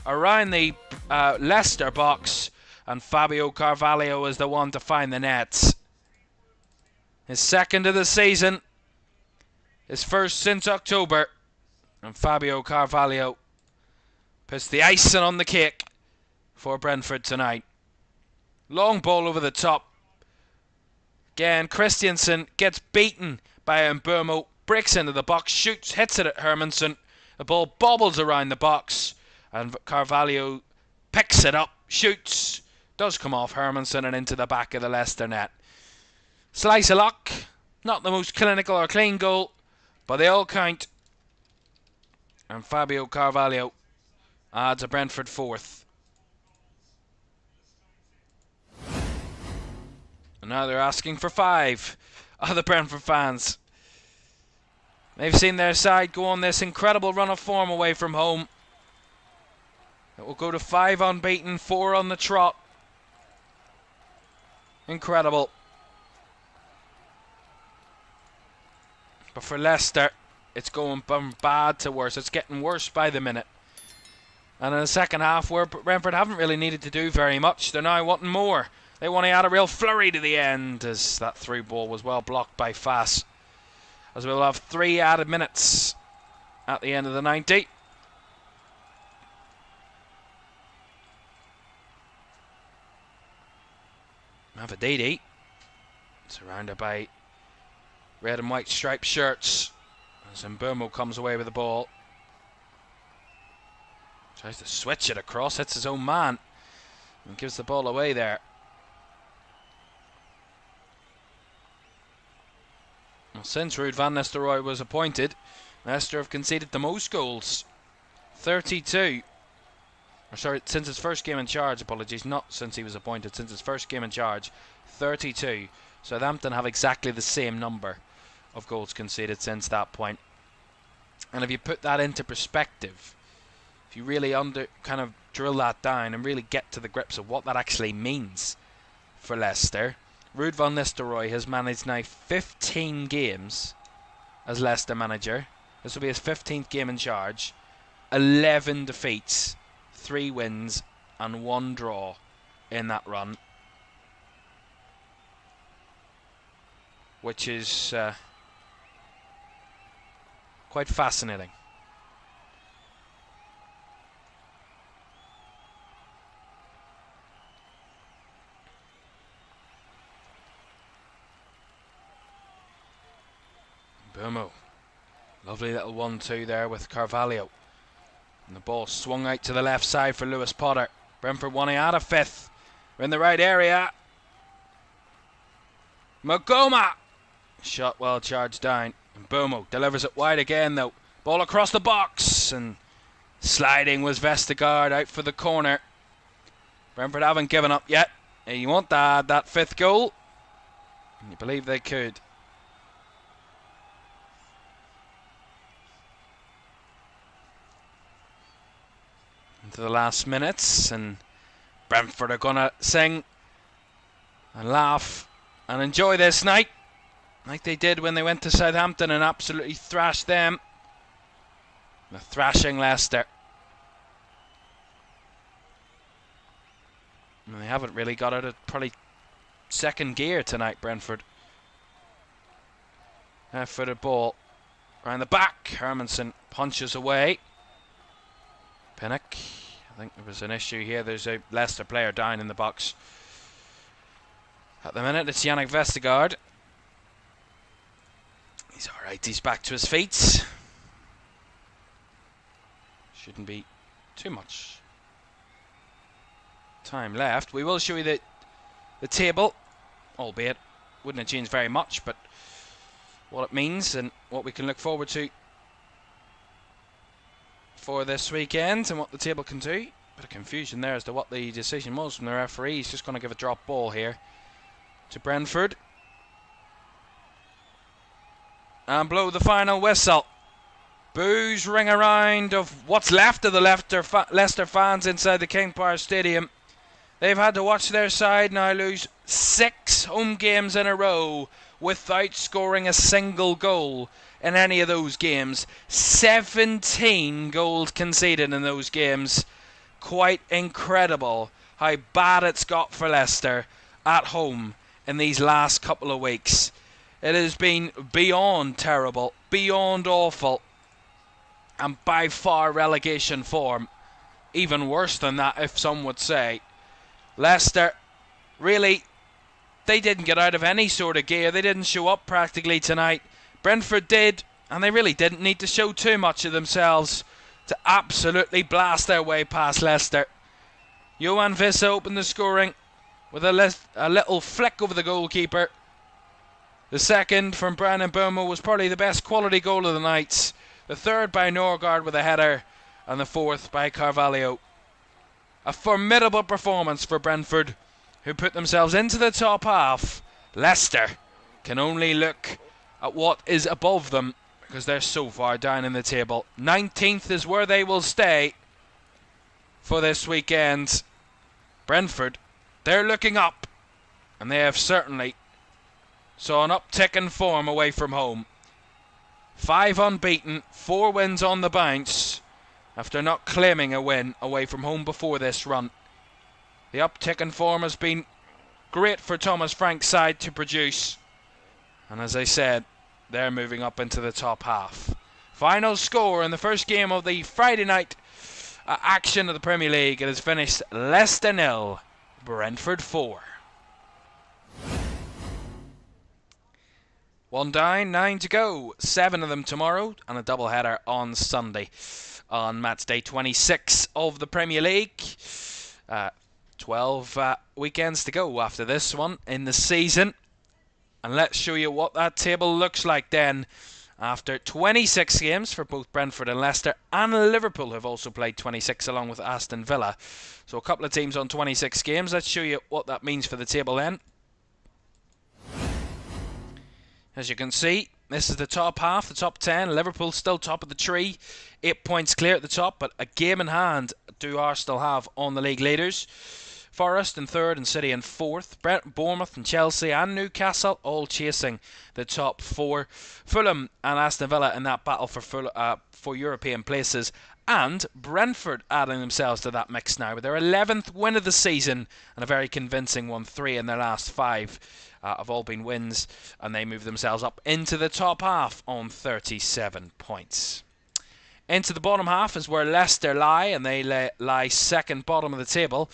around the Leicester box, and Fabio Carvalho is the one to find the nets. His 2nd of the season, his 1st since October, and Fabio Carvalho puts the icing on the cake for Brentford tonight. Long ball over the top. Again, Christiansen gets beaten by Mbeumo, breaks into the box, shoots, hits it at Hermansen. The ball bobbles around the box, and Carvalho picks it up, shoots, does come off Hermansen and into the back of the Leicester net. Slice of luck, not the most clinical or clean goal, but they all count. And Fabio Carvalho adds a Brentford 4th. And now they're asking for 5. Other Brentford fans. They've seen their side go on this incredible run of form away from home. It will go to 5 unbeaten, 4 on the trot. Incredible. But for Leicester, it's going from bad to worse. It's getting worse by the minute. And in the second half, where Brentford haven't really needed to do very much, they're now wanting more. They want to add a real flurry to the end, as that through ball was well blocked by Fass. As we'll have 3 added minutes at the end of the 90. Mavididi, surrounded by red and white striped shirts, as Mbeumo comes away with the ball. Tries to switch it across, hits his own man, and gives the ball away there. Well, since Ruud van Nistelrooy was appointed, Leicester have conceded the most goals, 32. Or sorry, since his first game in charge, apologies, not since he was appointed, since his first game in charge, 32. Southampton have exactly the same number of goals conceded since that point. And if you put that into perspective, if you really kind of drill that down and really get to the grips of what that actually means for Leicester, Ruud van Nistelrooy has managed now 15 games as Leicester manager. This will be his 15th game in charge. 11 defeats, 3 wins and 1 draw in that run, which is quite fascinating. Bomo. Lovely little 1-2 there with Carvalho. And the ball swung out to the left side for Lewis Potter. Brentford wanting out of 5th. We're in the right area. Magoma. Shot well charged down. And Bomo delivers it wide again though. Ball across the box. And sliding was Vestergaard out for the corner. Brentford haven't given up yet. You want to add that 5th goal? And you believe they could. Into the last minutes, and Brentford are gonna sing and laugh and enjoy this night like they did when they went to Southampton and absolutely thrashed them. They're thrashing Leicester, and they haven't really got out of probably second gear tonight, Brentford. Left-footed ball around the back. Hermansen punches away. Pinnock, I think there was an issue here. There's a Leicester player down in the box. At the minute, it's Yannick Vestergaard. He's alright, he's back to his feet. Shouldn't be too much time left. We will show you the table, albeit wouldn't have changed very much, but what it means and what we can look forward to for this weekend and what the table can do. Bit of confusion there as to what the decision was from the referee. He's just going to give a drop ball here to Brentford and blow the final whistle. Boos ring around of what's left of the Leicester fans inside the King Power Stadium. They've had to watch their side now lose 6 home games in a row without scoring a single goal in any of those games. 17 goals conceded in those games. Quite incredible how bad it's got for Leicester at home in these last couple of weeks. It has been beyond terrible, beyond awful, and by far relegation form. Even worse than that, if some would say. Leicester, really, they didn't get out of any sort of gear. They didn't show up practically tonight. Brentford did, and they really didn't need to show too much of themselves to absolutely blast their way past Leicester. Johan Vissa opened the scoring with a little flick over the goalkeeper. The second from Brandon Bomo was probably the best quality goal of the night. The third by Norgard with a header, and the fourth by Carvalho. A formidable performance for Brentford, who put themselves into the top half. Leicester can only look at what is above them because they're so far down in the table. 19th is where they will stay for this weekend. Brentford, they're looking up, and they have certainly saw an uptick in form away from home. 5 unbeaten, 4 wins on the bounce after not claiming a win away from home before this run. The uptick in form has been great for Thomas Frank's side to produce. And as I said, they're moving up into the top half. Final score in the first game of the Friday night action of the Premier League. It has finished Leicester 0, Brentford 4. 1 down, 9 to go. 7 of them tomorrow and a doubleheader on Sunday on Matchday 26 of the Premier League. 12 weekends to go after this one in the season. And let's show you what that table looks like then after 26 games for both Brentford and Leicester, and Liverpool have also played 26 along with Aston Villa. So a couple of teams on 26 games. Let's show you what that means for the table then. As you can see, This is the top half, the top 10. Liverpool still top of the tree, 8 points clear at the top, but a game in hand do Arsenal have on the league leaders. Forest in third and City in fourth. Bournemouth and Chelsea and Newcastle all chasing the top four. Fulham and Aston Villa in that battle for European places. And Brentford adding themselves to that mix now with their 11th win of the season and a very convincing one. 3 in their last 5 have all been wins, and they move themselves up into the top half on 37 points. Into the bottom half is where Leicester lie, and they lie second bottom of the table.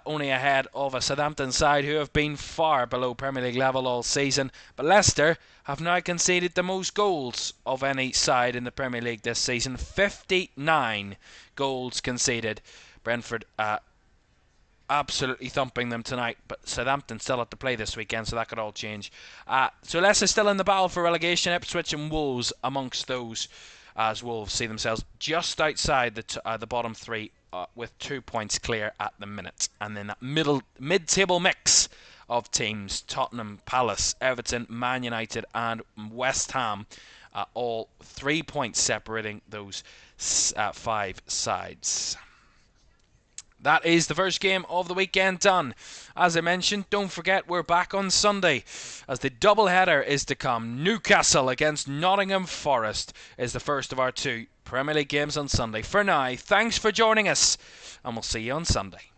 Only ahead of a Southampton side who have been far below Premier League level all season. But Leicester have now conceded the most goals of any side in the Premier League this season. 59 goals conceded. Brentford absolutely thumping them tonight, but Southampton still have to play this weekend, so that could all change. So Leicester still in the battle for relegation. Ipswich and Wolves amongst those, as Wolves see themselves just outside the bottom three with 2 points clear at the minute. And then that mid-table mix of teams, Tottenham, Palace, Everton, Man United and West Ham, all 3 points separating those 5 sides. That is the first game of the weekend done. As I mentioned, don't forget we're back on Sunday as the doubleheader is to come. Newcastle against Nottingham Forest is the first of our 2 Premier League games on Sunday. For now, thanks for joining us, and we'll see you on Sunday.